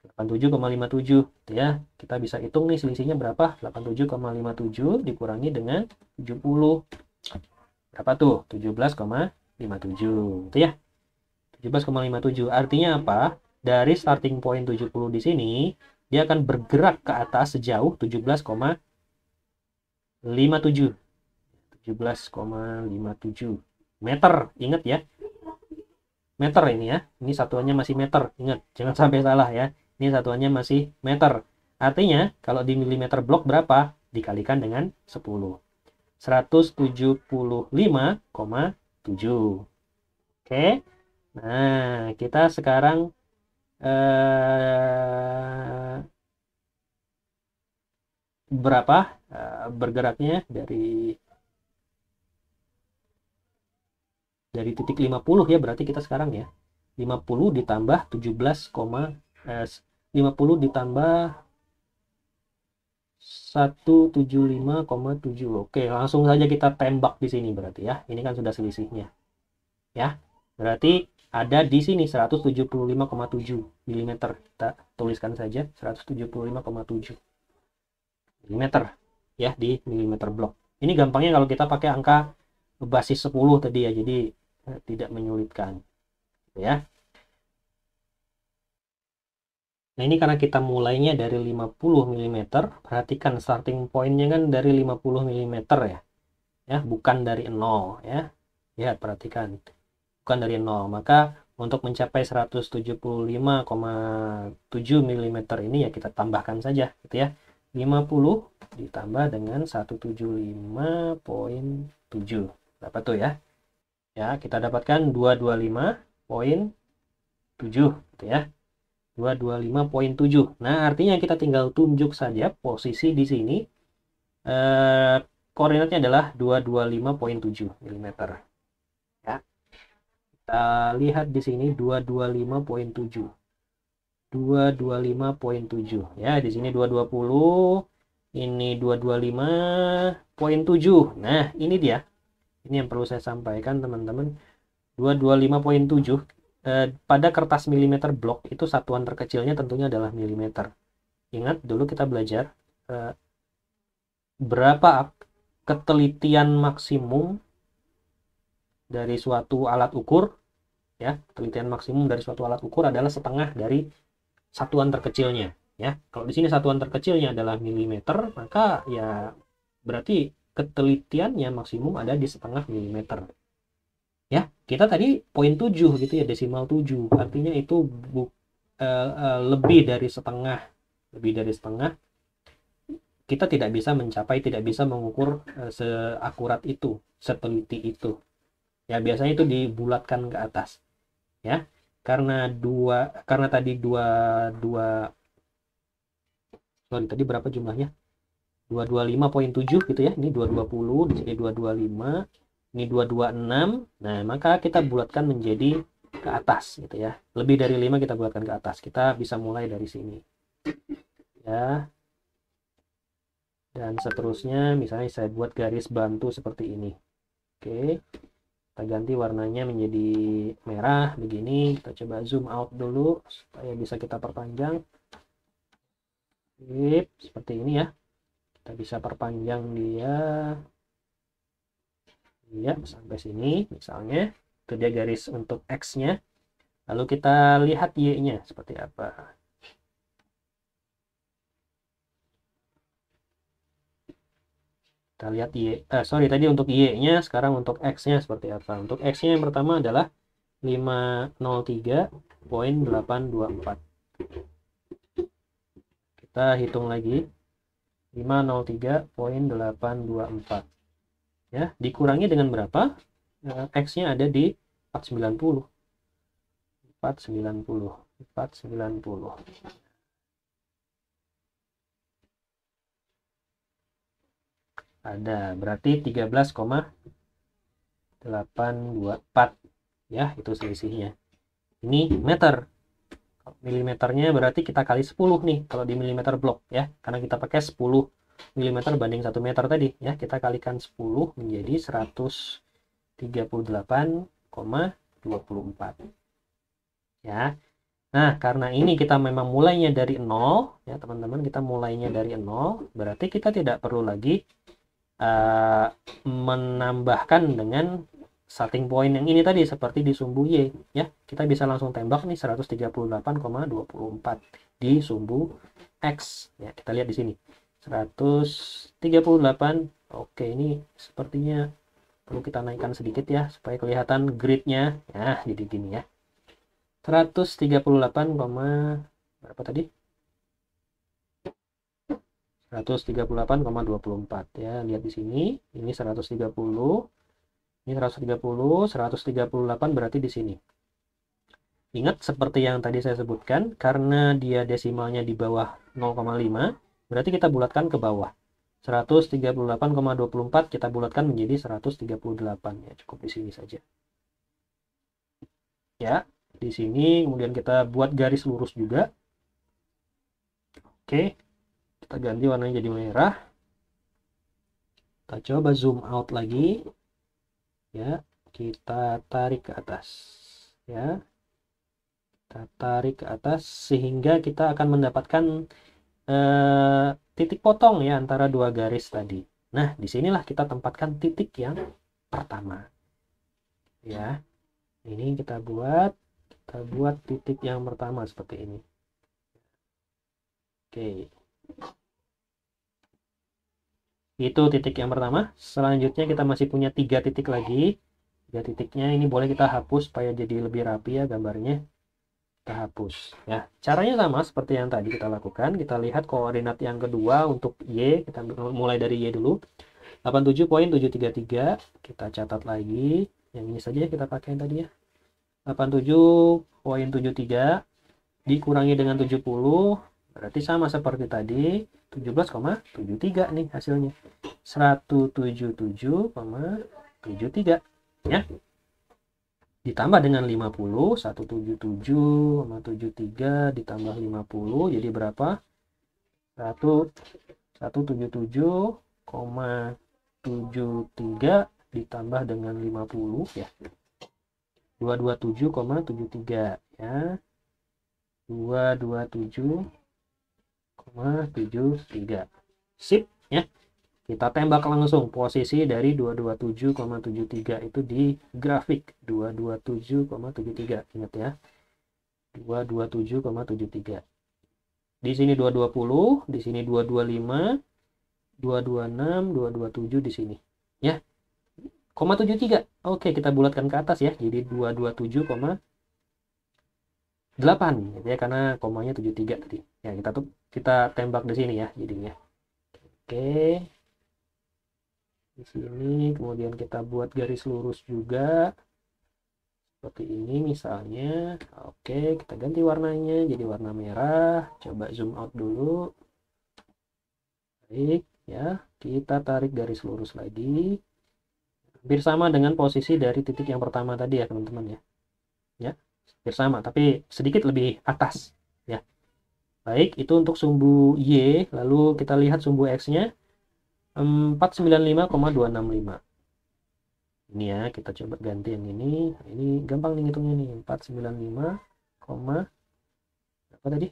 87,57 gitu ya. Kita bisa hitung nih selisihnya berapa? 87,57 dikurangi dengan 70. Berapa tuh? 17,57 gitu ya. 17,57. Artinya apa? Dari starting point 70 di sini, dia akan bergerak ke atas sejauh 17,57. 17,57 meter. Ingat ya, meter ini ya. Ini satuannya masih meter. Ingat, jangan sampai salah ya. Ini satuannya masih meter. Artinya kalau di milimeter blok berapa? Dikalikan dengan 10. 175,7. Oke. Nah, kita sekarang berapa bergeraknya dari titik 50 ya, berarti kita sekarang ya 50 ditambah 50 ditambah 175,7. Oke, langsung saja kita tembak di sini berarti ya. Ini kan sudah selisihnya. Ya. Berarti ada di sini 175,7 mm. Kita tuliskan saja 175,7 mm ya di milimeter blok. Ini gampangnya kalau kita pakai angka basis 10 tadi ya. Jadi tidak menyulitkan. Ya. Nah, ini karena kita mulainya dari 50 mm, perhatikan starting point-nya kan dari 50 mm ya. Ya, bukan dari 0 ya. Lihat, perhatikan. Bukan dari 0. Maka untuk mencapai 175,7 mm ini ya kita tambahkan saja gitu ya. 50 ditambah dengan 175,7. Berapa tuh ya? Ya, kita dapatkan 225,7 gitu ya. 225,7. Nah, artinya kita tinggal tunjuk saja posisi di sini. Koordinatnya adalah 225,7 mm. Ya. Kita lihat di sini 225,7. 225.7 ya. Di sini 220, ini 225.7. Nah, ini dia. Ini yang perlu saya sampaikan teman-teman. 225.7 pada kertas milimeter blok itu satuan terkecilnya tentunya adalah milimeter. Ingat dulu kita belajar berapa ketelitian maksimum dari suatu alat ukur ya. Ketelitian maksimum dari suatu alat ukur adalah setengah dari satuan terkecilnya ya. Kalau di sini satuan terkecilnya adalah milimeter, maka ya berarti ketelitiannya maksimum ada di setengah milimeter. Ya, kita tadi poin 7 gitu ya, desimal 7. Artinya itu lebih dari setengah. Lebih dari setengah. Kita tidak bisa mencapai, tidak bisa mengukur seakurat itu, seteliti itu. Ya, biasanya itu dibulatkan ke atas. Ya. Karena tadi tadi berapa jumlahnya? 225.7 gitu ya. Ini 220, di sini 225, ini 226. Nah, maka kita bulatkan menjadi ke atas gitu ya. Lebih dari 5 kita bulatkan ke atas. Kita bisa mulai dari sini. Ya. Dan seterusnya, misalnya saya buat garis bantu seperti ini. Oke. Kita ganti warnanya menjadi merah begini. Kita coba zoom out dulu supaya bisa kita perpanjang. Seperti ini ya. Kita bisa perpanjang dia ya sampai sini misalnya. Itu dia garis untuk X-nya. Lalu kita lihat Y-nya seperti apa. Kita lihat tadi untuk Y-nya, sekarang untuk X-nya seperti apa. Untuk X-nya yang pertama adalah 503.824. Kita hitung lagi. 503.824. Ya, dikurangi dengan berapa? X-nya ada di 490. 490. Ada, berarti 13,824 ya, itu selisihnya. Ini meter. Milimeternya berarti kita kali 10 nih kalau di milimeter blok ya, karena kita pakai 10 mm banding 1 meter tadi ya. Kita kalikan 10 menjadi 138,24 ya. Nah, karena ini kita memang mulainya dari 0 ya teman-teman, kita mulainya dari 0, berarti kita tidak perlu lagi menambahkan dengan starting point yang ini tadi seperti di sumbu Y ya. Kita bisa langsung tembak nih 138,24 di sumbu X ya. Kita lihat di sini 138. Oke, ini sepertinya perlu kita naikkan sedikit ya supaya kelihatan gridnya ya. Jadi gini ya, 138, berapa tadi? 138,24 ya. Lihat di sini, ini 130, ini 130, 138 berarti di sini. Ingat seperti yang tadi saya sebutkan, karena dia desimalnya di bawah 0,5, berarti kita bulatkan ke bawah. 138,24 kita bulatkan menjadi 138 ya, cukup di sini saja. Ya, di sini kemudian kita buat garis lurus juga. Oke. Kita ganti warnanya jadi merah. Kita coba zoom out lagi. Ya, kita tarik ke atas. Ya. Kita tarik ke atas sehingga kita akan mendapatkan titik potong ya antara dua garis tadi. Nah, disinilah kita tempatkan titik yang pertama. Ya. Ini kita buat titik yang pertama seperti ini. Oke. Itu titik yang pertama. Selanjutnya kita masih punya 3 titik lagi. 3 titiknya ini boleh kita hapus supaya jadi lebih rapi ya gambarnya. Kita hapus ya. Caranya sama seperti yang tadi kita lakukan. Kita lihat koordinat yang kedua untuk Y. Kita mulai dari Y dulu. 87.733. Kita catat lagi. Yang ini saja kita pakai tadi ya. 87.73 dikurangi dengan 70. Berarti sama seperti tadi, 17,73 nih hasilnya. 177,73 ya. ditambah dengan 50, 177,73 ditambah 50, jadi berapa? 177,73 ditambah dengan 50 ya. 227,73 ya. 227,73. Sip ya. Kita tembak langsung posisi dari 227,73 itu di grafik 227,73. Ingat ya. 227,73. Di sini 220, di sini 225, 226, 227 di sini. Ya. 0,73. Oke, kita bulatkan ke atas ya. Jadi 227,8 gitu ya, karena komanya 73 tadi. Ya, kita tembak di sini ya jadinya. Oke. Di sini kemudian kita buat garis lurus juga seperti ini misalnya. Oke, kita ganti warnanya jadi warna merah. Coba zoom out dulu. Baik ya, kita tarik garis lurus lagi hampir sama dengan posisi dari titik yang pertama tadi ya teman-teman ya. Ya, hampir sama tapi sedikit lebih atas ya. Baik, itu untuk sumbu Y. Lalu kita lihat sumbu X-nya 495,265. Ini ya, kita coba ganti yang ini. Ini gampang nih ngitungnya nih. 495, apa tadi?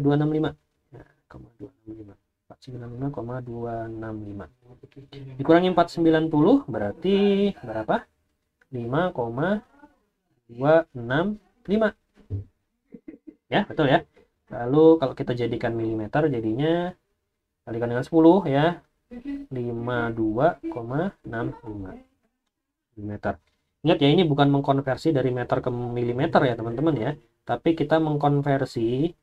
265. Nah, 265. 495,265. Dikurangi 490 berarti berapa? 5,265. Ya, betul ya. Lalu kalau kita jadikan milimeter jadinya kalikan dengan 10 ya. 52,65 meter. Ingat ya, ini bukan mengkonversi dari meter ke milimeter ya teman-teman ya, tapi kita mengkonversi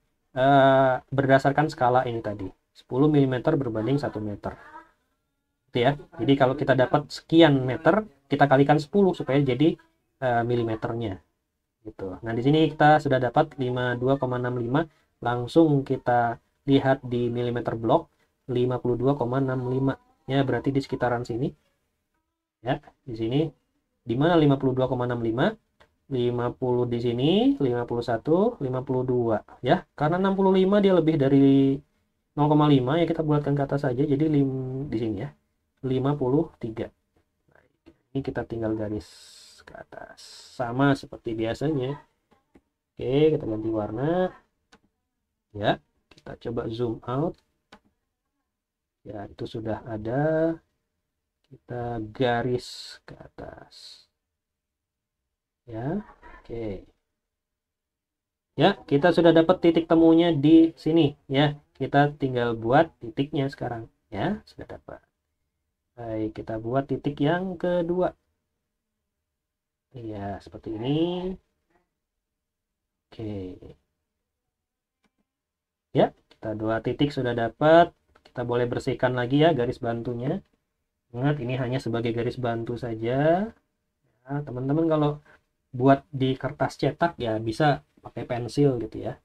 berdasarkan skala ini tadi, 10 mm berbanding 1 meter. Gitu ya. Jadi kalau kita dapat sekian meter, kita kalikan 10 supaya jadi milimeternya. Gitu. Nah, di sini kita sudah dapat 52,65, langsung kita lihat di milimeter blok 52,65 ya, berarti di sekitaran sini ya. Di sini di mana 52,65, 50 di sini, 51, 52 ya, karena 65 dia lebih dari 0,5 ya, kita bulatkan ke atas saja jadi di sini ya 53. Ini kita tinggal garis ke atas sama seperti biasanya. Oke, kita ganti warna ya, kita coba zoom out ya, itu sudah ada. Kita garis ke atas ya. Oke ya, kita sudah dapat titik temunya di sini ya, kita tinggal buat titiknya sekarang ya, sudah dapat. Baik, kita buat titik yang kedua ya, seperti ini. Oke ya, kita dua titik sudah dapat. Kita boleh bersihkan lagi ya garis bantunya. Ingat, ini hanya sebagai garis bantu saja. Nah, teman-teman kalau buat di kertas cetak ya bisa pakai pensil gitu ya.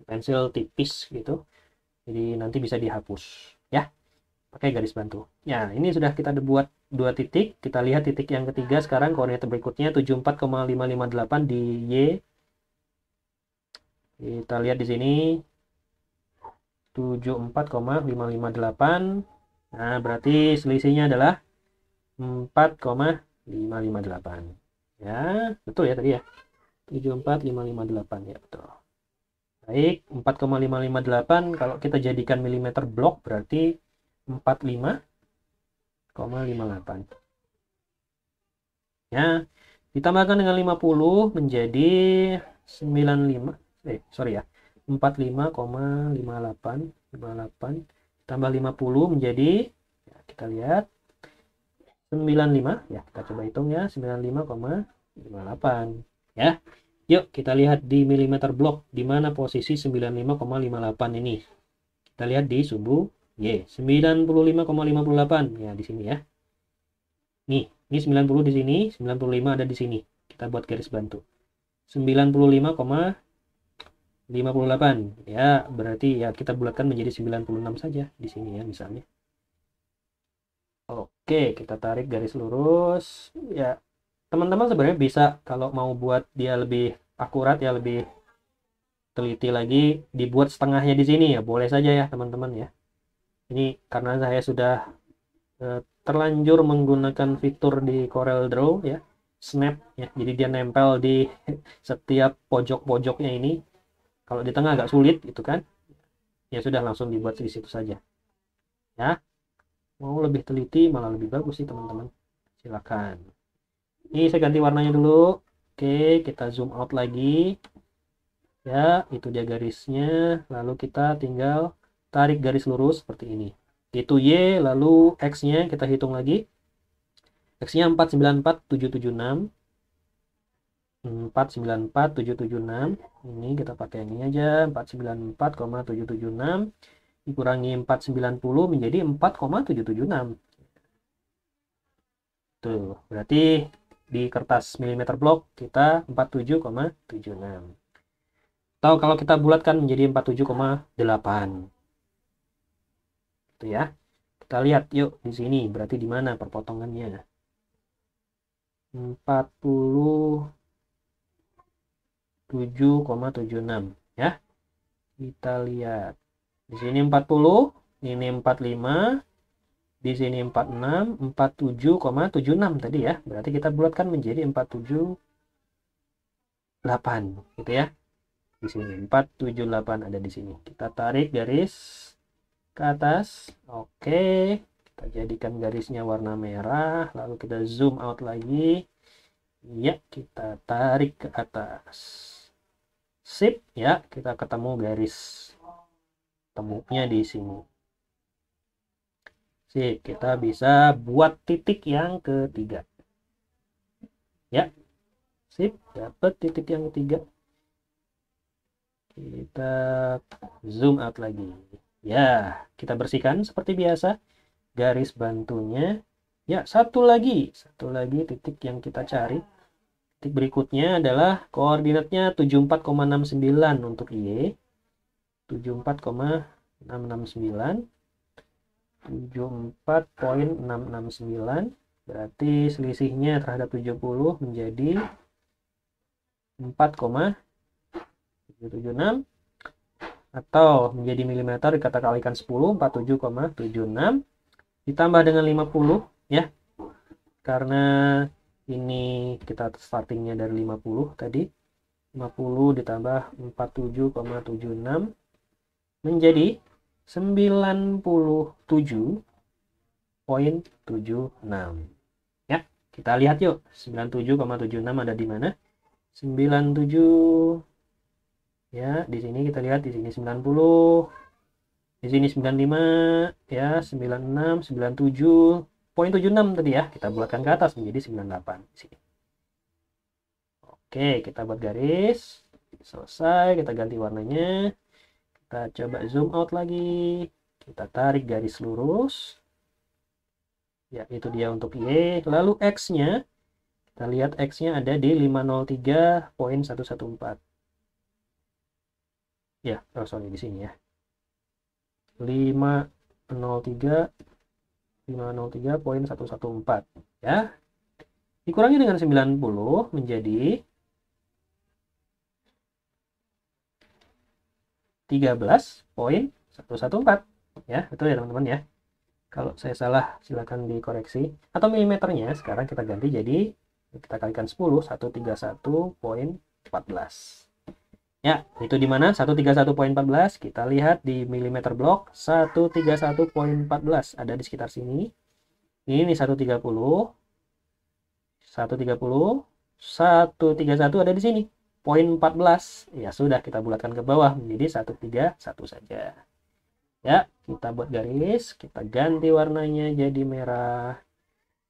Pensil tipis gitu. Jadi nanti bisa dihapus ya. Pakai garis bantu. Ya, ini sudah kita buat dua titik. Kita lihat titik yang ketiga sekarang, koordinat berikutnya 74,558 di Y. Kita lihat di sini 74,558. Nah, berarti selisihnya adalah 4,558. Ya, betul ya tadi ya. 74,558 ya, betul. Baik, 4,558 kalau kita jadikan milimeter blok berarti 45,58. Ya, ditambahkan dengan 50 menjadi 95. Sorry ya. 45,58 tambah 50 menjadi ya, kita lihat 95 ya, kita coba hitung ya, 95,58 ya. Yuk kita lihat di milimeter blok di mana posisi 95,58 ini. Kita lihat di sumbu Y 95,58 ya, di sini ya. Ini 90 di sini, 95 ada di sini. Kita buat garis bantu. 95,58 ya, berarti ya kita bulatkan menjadi 96 saja di sini ya misalnya. Oke, kita tarik garis lurus ya, Teman-teman sebenarnya bisa kalau mau buat dia lebih akurat ya, lebih teliti lagi, dibuat setengahnya di sini ya, boleh saja ya teman-teman ya. Ini karena saya sudah terlanjur menggunakan fitur di Corel Draw ya, snap ya, jadi dia nempel di setiap pojok-pojoknya ini. Kalau di tengah agak sulit gitu kan, ya sudah langsung dibuat di situ saja ya. Mau lebih teliti malah lebih bagus sih teman-teman, silakan. Ini saya ganti warnanya dulu. Oke, kita zoom out lagi ya, itu dia garisnya. Lalu kita tinggal tarik garis lurus seperti ini, itu Y. Lalu X nya kita hitung lagi, X nya 494,776, 494,776. Ini kita pakai ini aja, 494,776 dikurangi 490 menjadi 4,776. Tuh, berarti di kertas milimeter blok kita 47,76. Atau kalau kita bulatkan menjadi 47,8. Itu ya. Kita lihat yuk di sini berarti di mana perpotongannya. 47,76 ya. Kita lihat. Di sini 40, ini 45, di sini 46, 47,76 tadi ya. Berarti kita bulatkan menjadi 478 gitu ya. Di sini 478 ada di sini. Kita tarik garis ke atas. Oke, kita jadikan garisnya warna merah, lalu kita zoom out lagi. Ya, kita tarik ke atas. Sip ya, kita ketemu garis temunya di sini. Sip, kita bisa buat titik yang ketiga. Ya, sip, dapat titik yang ketiga. Kita zoom out lagi. Ya, kita bersihkan seperti biasa garis bantunya. Ya, satu lagi titik yang kita cari. Titik berikutnya adalah koordinatnya 74,69 untuk Y. 74,669. 74,669. Berarti selisihnya terhadap 70 menjadi 4,776. Atau menjadi milimeter kita kalikan 10, 47,76 ditambah dengan 50 ya. Karena ini kita startingnya dari 50 tadi. 50 ditambah 47,76 menjadi 97,76 ya. Kita lihat yuk 97,76 ada di mana. 97 ya, di sini kita lihat, di sini 90, di sini 95 ya, 96, 97,76 tadi ya. Kita bulatkan ke atas menjadi 98 di sini. Oke, kita buat garis. Selesai, kita ganti warnanya. Kita coba zoom out lagi. Kita tarik garis lurus. Ya, itu dia untuk Y. Lalu X-nya, kita lihat X-nya ada di 503,114. Ya, oh sorry di sini ya. 503,114 ya. Dikurangi dengan 90 menjadi 13,114 ya. Betul ya teman-teman ya. Kalau saya salah silakan dikoreksi. Atau milimeternya sekarang kita ganti jadi kita kalikan 10, 131,14. Ya, itu di mana 131,14? Kita lihat di milimeter blok 131,14 ada di sekitar sini. Ini 130, 130, 131 ada di sini. Poin 14. Ya sudah, kita bulatkan ke bawah menjadi 131 saja. Ya, kita buat garis, kita ganti warnanya jadi merah.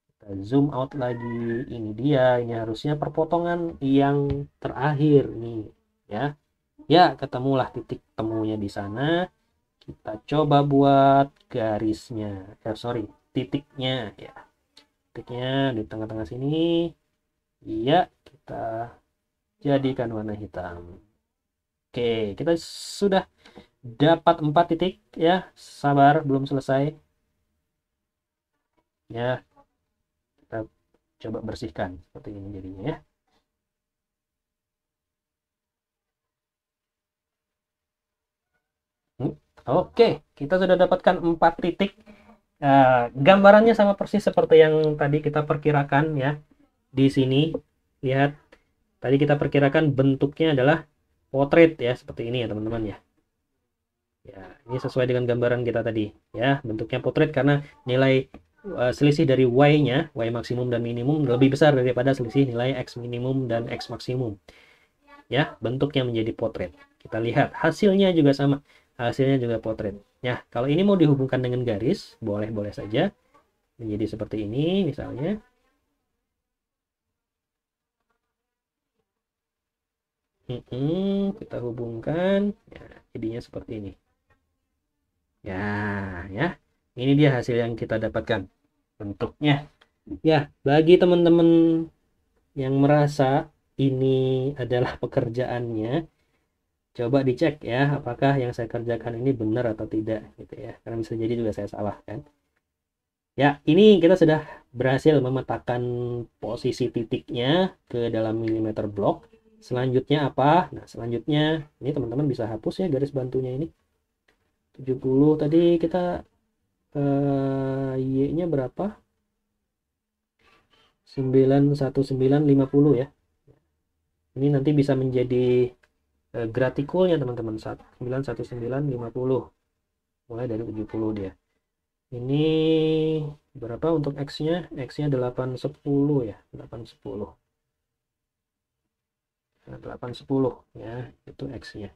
Kita zoom out lagi. Ini dia, ini harusnya perpotongan yang terakhir nih, ya. Ya, ketemulah titik temunya di sana. Kita coba buat garisnya. Titiknya ya. Titiknya di tengah-tengah sini. Iya, kita jadikan warna hitam. Oke, kita sudah dapat 4 titik ya. Sabar, belum selesai. Ya, kita coba bersihkan seperti ini jadinya ya. Oke, kita sudah dapatkan 4 titik. Gambarannya sama persis seperti yang tadi kita perkirakan ya. Di sini lihat, tadi kita perkirakan bentuknya adalah potret ya, seperti ini ya teman-teman ya. Ya, ini sesuai dengan gambaran kita tadi ya, bentuknya potret karena nilai selisih dari y-nya, y maksimum dan minimum lebih besar daripada selisih nilai x minimum dan x maksimum. Ya, bentuknya menjadi potret. Kita lihat hasilnya juga sama, hasilnya juga potret. Ya, kalau ini mau dihubungkan dengan garis, boleh-boleh saja menjadi seperti ini misalnya. Kita hubungkan, ya, jadinya seperti ini. Ya, ya, ini dia hasil yang kita dapatkan bentuknya. Ya, bagi teman-teman yang merasa ini adalah pekerjaannya, coba dicek ya, apakah yang saya kerjakan ini benar atau tidak, gitu ya. Karena bisa jadi juga saya salah kan. Ya, ini kita sudah berhasil memetakan posisi titiknya ke dalam milimeter blok. Selanjutnya apa? Nah, selanjutnya ini teman-teman bisa hapus ya garis bantunya ini. 70 tadi kita Y-nya berapa? 91950 ya. Ini nanti bisa menjadi gratikulnya teman-teman. 91950. Mulai dari 70 dia. Ini berapa untuk X-nya? X-nya 810 ya. 810. Nah, 810 ya, itu X-nya.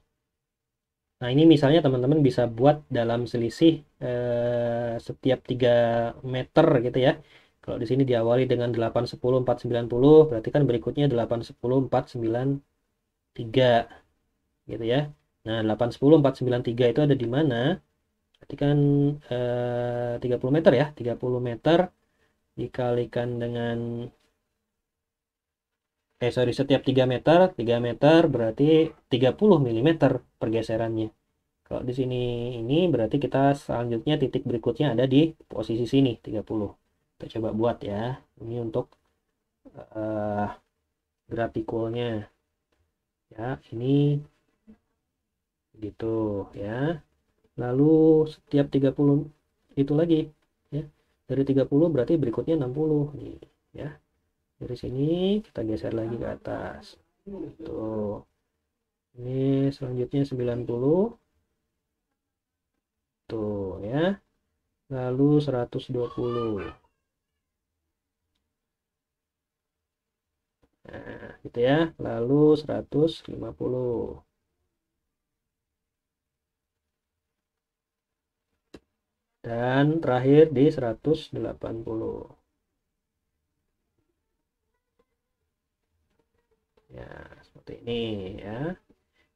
Nah, ini misalnya teman-teman bisa buat dalam selisih setiap 3 meter gitu ya. Kalau di sini diawali dengan 810 490, berarti kan berikutnya 810 493 gitu ya. Nah, 810 493 itu ada di mana? Berarti kan 30 meter ya. 30 meter dikalikan dengan setiap 3 meter berarti 30 mm pergeserannya. Kalau di sini ini berarti kita selanjutnya titik berikutnya ada di posisi sini 30. Kita coba buat ya. Ini untuk uh, gratikulnya. Ya, ini gitu ya. Lalu setiap 30 itu lagi ya. Dari 30 berarti berikutnya 60 nih ya. Dari sini kita geser lagi ke atas. Tuh. Ini selanjutnya 90. Tuh ya. Lalu 120. Nah, gitu ya. Lalu 150. Dan terakhir di 180. Ya, seperti ini ya.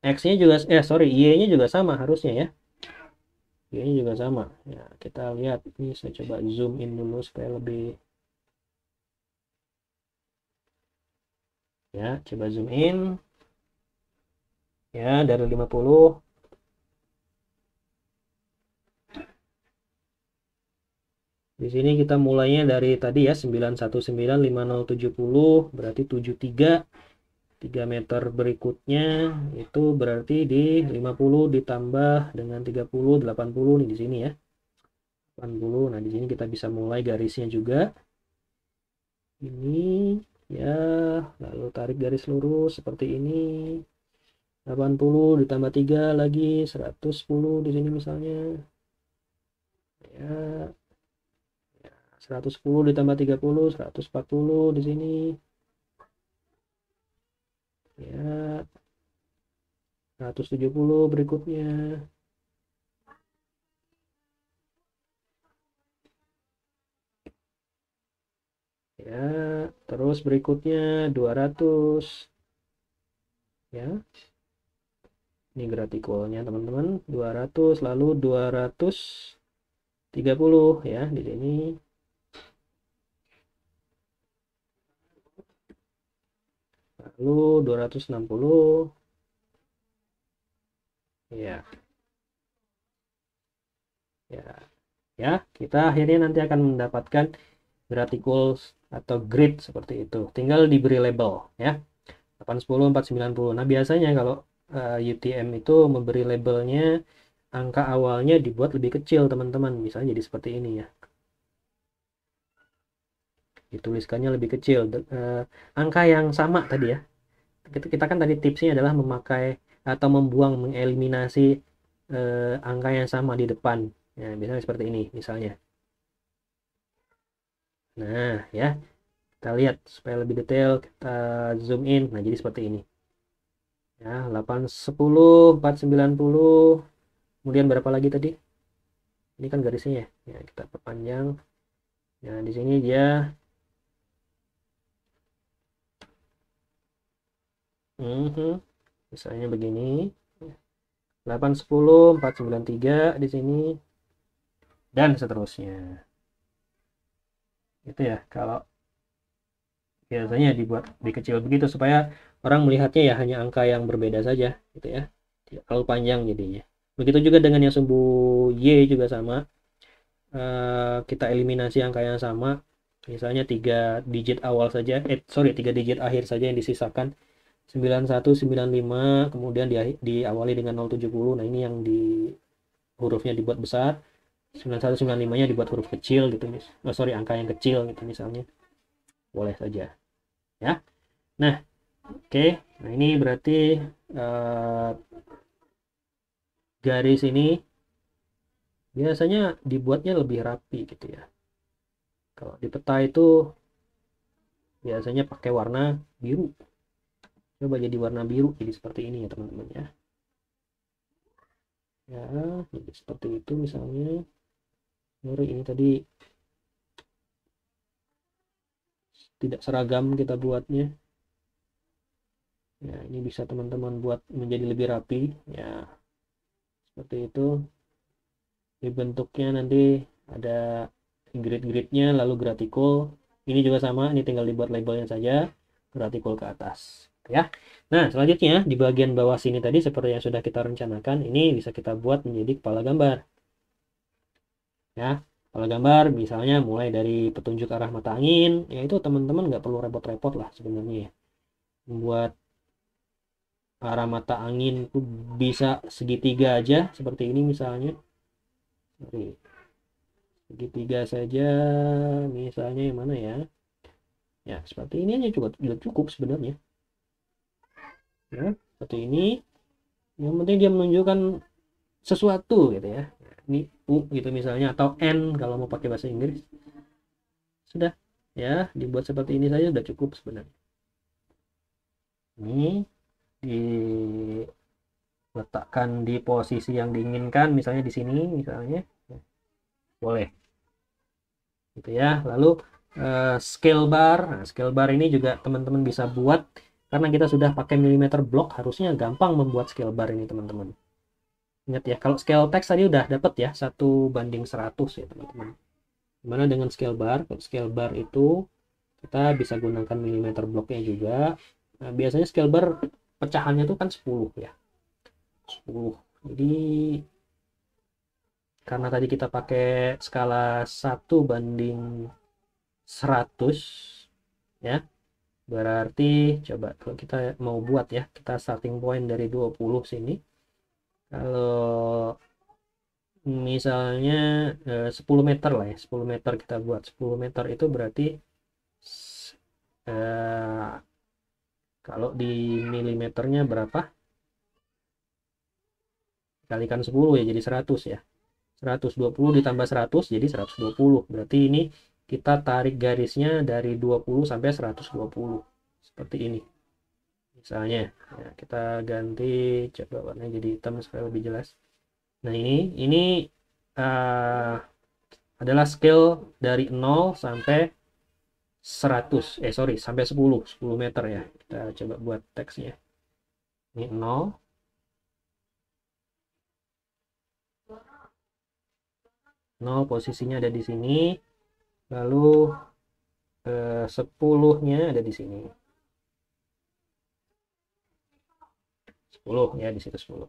X-nya juga Y-nya juga sama harusnya ya. Y-nya juga sama. Ya, kita lihat ini, saya coba zoom in dulu supaya lebih, ya, coba zoom in. Ya, dari 50. Di sini kita mulainya dari tadi ya 9195070 berarti 73. 3 meter berikutnya itu berarti di 50 ditambah dengan 30 80 nih di sini ya. 80. Nah, di sini kita bisa mulai garisnya juga. Ini ya, lalu tarik garis lurus seperti ini. 80 ditambah 3 lagi 110 di sini misalnya. Ya, 110 ditambah 30 140 di sini. Ya, 170 berikutnya. Ya, terus berikutnya 200. Ya. Ini gratikulnya teman-teman, 200 lalu 230 ya di sini. Lalu 260. Ya. Ya. Ya, kita akhirnya nanti akan mendapatkan graticules atau grid seperti itu. Tinggal diberi label ya. 810, 490. Nah, biasanya kalau UTM itu memberi labelnya angka awalnya dibuat lebih kecil, teman-teman. Misalnya jadi seperti ini ya. Dituliskannya lebih kecil. Angka yang sama tadi ya. Kita kan tadi tipsnya adalah memakai atau membuang, mengeliminasi angka yang sama di depan. Ya, misalnya seperti ini, misalnya. Nah, ya, kita lihat supaya lebih detail, kita zoom in. Nah, jadi seperti ini. Ya, 810, 490. Kemudian berapa lagi tadi? Ini kan garisnya ya. Ya, kita perpanjang. Nah, di sini dia misalnya begini. 810, 493 di sini dan seterusnya. Itu ya, kalau biasanya dibuat lebih kecil begitu supaya orang melihatnya ya hanya angka yang berbeda saja gitu ya. Tidak terlalu panjang jadinya. Begitu juga dengan yang sumbu Y juga sama. Kita eliminasi angka yang sama. Misalnya 3 digit awal saja, sorry 3 digit akhir saja yang disisakan. 9195, kemudian diawali dengan 070. Nah, ini yang di hurufnya dibuat besar. 9195-nya dibuat huruf kecil gitu, sorry, angka yang kecil gitu misalnya. Boleh saja. Ya. Nah, oke. Nah, ini berarti garis ini biasanya dibuatnya lebih rapi gitu ya. Kalau di peta itu biasanya pakai warna biru. Coba jadi warna biru, jadi seperti ini ya teman-teman ya. Ya, jadi seperti itu misalnya. Sorry, ini tadi tidak seragam kita buatnya. Ya, ini bisa teman-teman buat menjadi lebih rapi. Ya, seperti itu. Di bentuknya nanti ada grid-gridnya, lalu gratikul. Ini juga sama, ini tinggal dibuat labelnya saja. Gratikul ke atas. Ya. Nah, selanjutnya di bagian bawah sini tadi seperti yang sudah kita rencanakan, ini bisa kita buat menjadi kepala gambar. Ya, kepala gambar misalnya mulai dari petunjuk arah mata angin, ya itu teman-teman nggak perlu repot-repot lah sebenarnya ya. Membuat arah mata angin itu bisa segitiga aja seperti ini misalnya. Segitiga saja misalnya yang mana ya? Ya, seperti ini aja juga cukup sebenarnya. Ya, seperti ini. Yang penting dia menunjukkan sesuatu gitu ya. Ini U gitu misalnya atau N kalau mau pakai bahasa Inggris. Sudah ya, dibuat seperti ini saja sudah cukup sebenarnya. Ini diletakkan di posisi yang diinginkan, misalnya di sini misalnya. Boleh. Gitu ya. Lalu scale bar. Nah, scale bar ini juga teman-teman bisa buat karena kita sudah pakai milimeter block, harusnya gampang membuat scale bar ini teman-teman. Ingat ya, kalau scale text tadi udah dapat ya 1:100 ya teman-teman. Gimana dengan scale bar? Kalau scale bar itu kita bisa gunakan milimeter blocknya juga. Nah, biasanya scale bar pecahannya itu kan 10 ya. 10. Jadi karena tadi kita pakai skala 1:100 ya. Berarti coba kalau kita mau buat ya, kita starting point dari 20 sini. Kalau misalnya 10 meter lah ya, 10 meter kita buat. 10 meter itu berarti eh, kalau di milimeternya berapa? Kalikan 10 ya jadi 100 ya. 120 ditambah 100 jadi 120. Berarti ini kita tarik garisnya dari 20 sampai 120. Seperti ini. Misalnya, ya, kita ganti coba warnanya jadi hitam supaya lebih jelas. Nah, ini uh, adalah scale dari 0 sampai 100. Sorry, sampai 10 meter ya. Kita coba buat teksnya. Ini 0. 0 posisinya ada di sini. Lalu 10-nya ada di sini. 10 ya, di situ 10.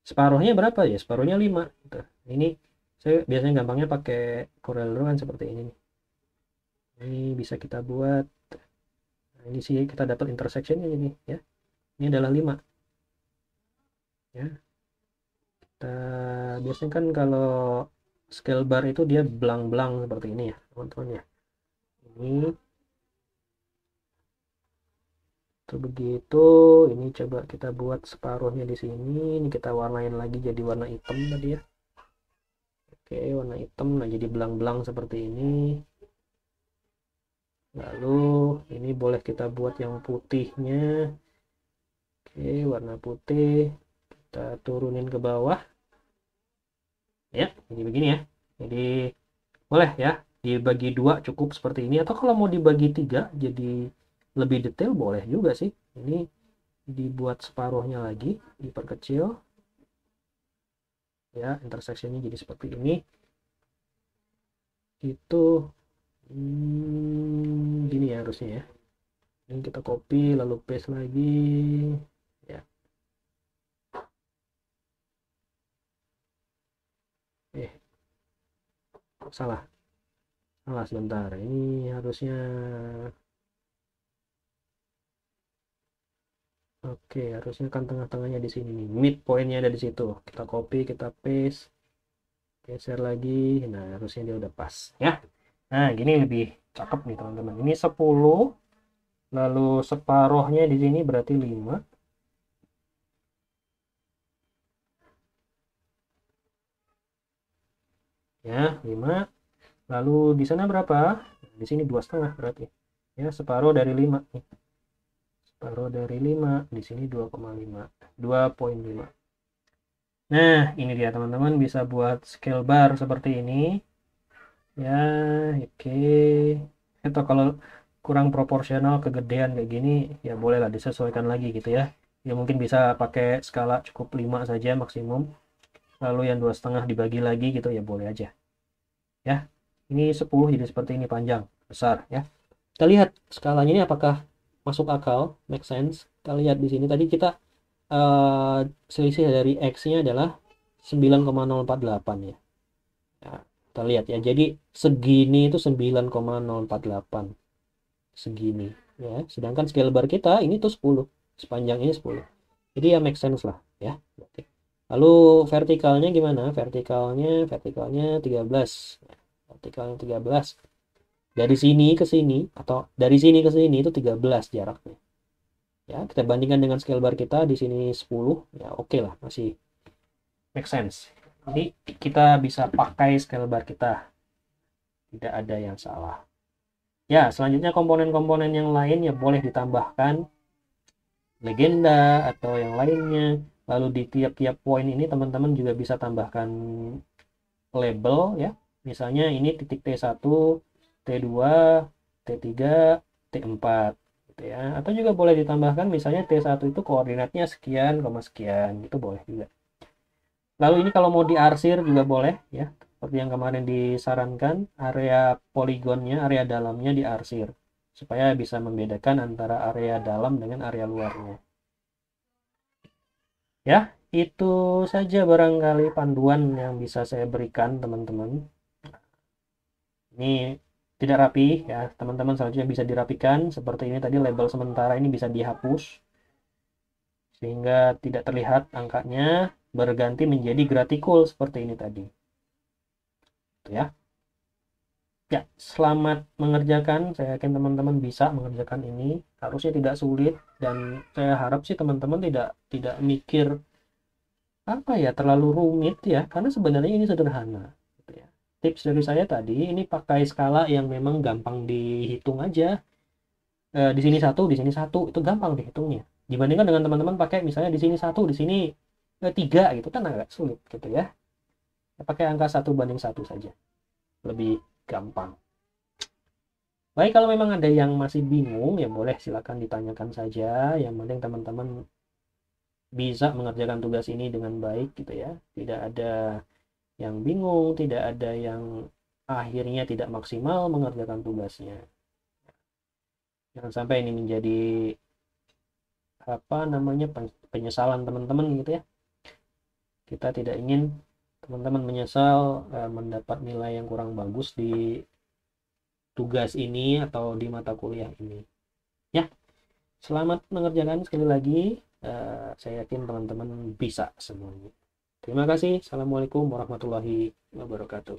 Separuhnya berapa ya? Separuhnya 5. Ini saya biasanya gampangnya pakai Corel Draw kan seperti ini nih. Ini bisa kita buat, nah, ini sih kita dapat intersectionnya ini ya. Ini adalah 5 ya. Kita biasanya kan kalau scale bar itu dia belang-belang seperti ini ya teman-teman ya. Ini tuh begitu. Ini coba kita buat separuhnya di sini. Ini kita warnain lagi jadi warna hitam tadi ya. Oke, warna hitam. Nah, jadi belang-belang seperti ini. Lalu ini boleh kita buat yang putihnya. Oke, warna putih. Kita turunin ke bawah. Ya, jadi begini ya. Jadi boleh ya dibagi 2 cukup seperti ini. Atau kalau mau dibagi 3 jadi lebih detail boleh juga sih. Ini dibuat separuhnya lagi, diperkecil. Ya, intersectionnya jadi seperti ini. Itu gini ya harusnya ya. Ini kita copy lalu paste lagi ya. eh salah salah sebentar, ini harusnya oke, harusnya kan tengah-tengahnya di sini nih, midpointnya ada di situ. Kita copy, kita paste, geser lagi. Nah, harusnya dia udah pas ya. Nah, gini lebih cakep nih teman-teman. Ini 10, lalu separohnya di sini berarti 5 ya, 5. Lalu di sana berapa? Di sini 2,5 berarti ya, separuh dari 5 nih. Separuh dari 5 di sini 2,5, 2,5. Nah, ini dia teman-teman, bisa buat scale bar seperti ini ya. Oke, atau kalau kurang proporsional kegedean kayak gini ya bolehlah disesuaikan lagi gitu ya. Ya mungkin bisa pakai skala cukup 5 saja maksimum, lalu yang 2,5 dibagi lagi gitu ya, boleh aja ya. Ini 10 jadi seperti ini, panjang besar ya. Kita lihat skalanya ini apakah masuk akal, make sense. Kita lihat di sini tadi kita eh, selisih dari X-nya adalah 9,048 ya. Ya, kita lihat ya. Jadi segini itu 9,048 segini ya. Sedangkan scale bar kita ini tuh 10. Sepanjang ini 10. Jadi ya make sense lah ya. Lalu vertikalnya gimana? Vertikalnya 13. Vertikalnya 13. Dari sini ke sini atau dari sini ke sini itu 13 jaraknya. Ya, kita bandingkan dengan scale bar kita di sini 10, ya oke lah, masih make sense. Jadi kita bisa pakai scale bar kita, tidak ada yang salah. Ya, selanjutnya komponen-komponen yang lain ya boleh ditambahkan legenda atau yang lainnya. Lalu di tiap-tiap poin ini teman-teman juga bisa tambahkan label ya. Misalnya ini titik T1, T2, T3, T4 gitu ya. Atau juga boleh ditambahkan misalnya T1 itu koordinatnya sekian, sekian, itu boleh juga. Lalu ini kalau mau diarsir juga boleh ya. Seperti yang kemarin disarankan, area poligonnya, area dalamnya diarsir supaya bisa membedakan antara area dalam dengan area luarnya. Ya, itu saja barangkali panduan yang bisa saya berikan teman-teman. Ini tidak rapi ya, teman-teman selanjutnya bisa dirapikan seperti ini tadi. Label sementara ini bisa dihapus sehingga tidak terlihat angkanya, berganti menjadi gratikul seperti ini tadi. Itu ya. Ya, selamat mengerjakan. Saya yakin teman-teman bisa mengerjakan ini. Harusnya tidak sulit, dan saya harap sih teman-teman tidak mikir apa ya terlalu rumit ya, karena sebenarnya ini sederhana gitu ya. Tips dari saya tadi ini pakai skala yang memang gampang dihitung aja. Di sini satu, di sini satu, itu gampang dihitungnya. Dibandingkan dengan teman-teman pakai misalnya di sini satu, di sini tiga gitu kan agak sulit gitu ya. Pakai angka 1:1 saja, lebih gampang. Baik, kalau memang ada yang masih bingung ya boleh silakan ditanyakan saja. Yang penting teman-teman bisa mengerjakan tugas ini dengan baik gitu ya. Tidak ada yang bingung, tidak ada yang akhirnya tidak maksimal mengerjakan tugasnya. Jangan sampai ini menjadi apa namanya penyesalan teman-teman gitu ya. Kita tidak ingin teman-teman menyesal mendapat nilai yang kurang bagus di tugas ini atau di mata kuliah ini. Ya, selamat mengerjakan sekali lagi. Saya yakin teman-teman bisa semuanya. Terima kasih. Assalamualaikum warahmatullahi wabarakatuh.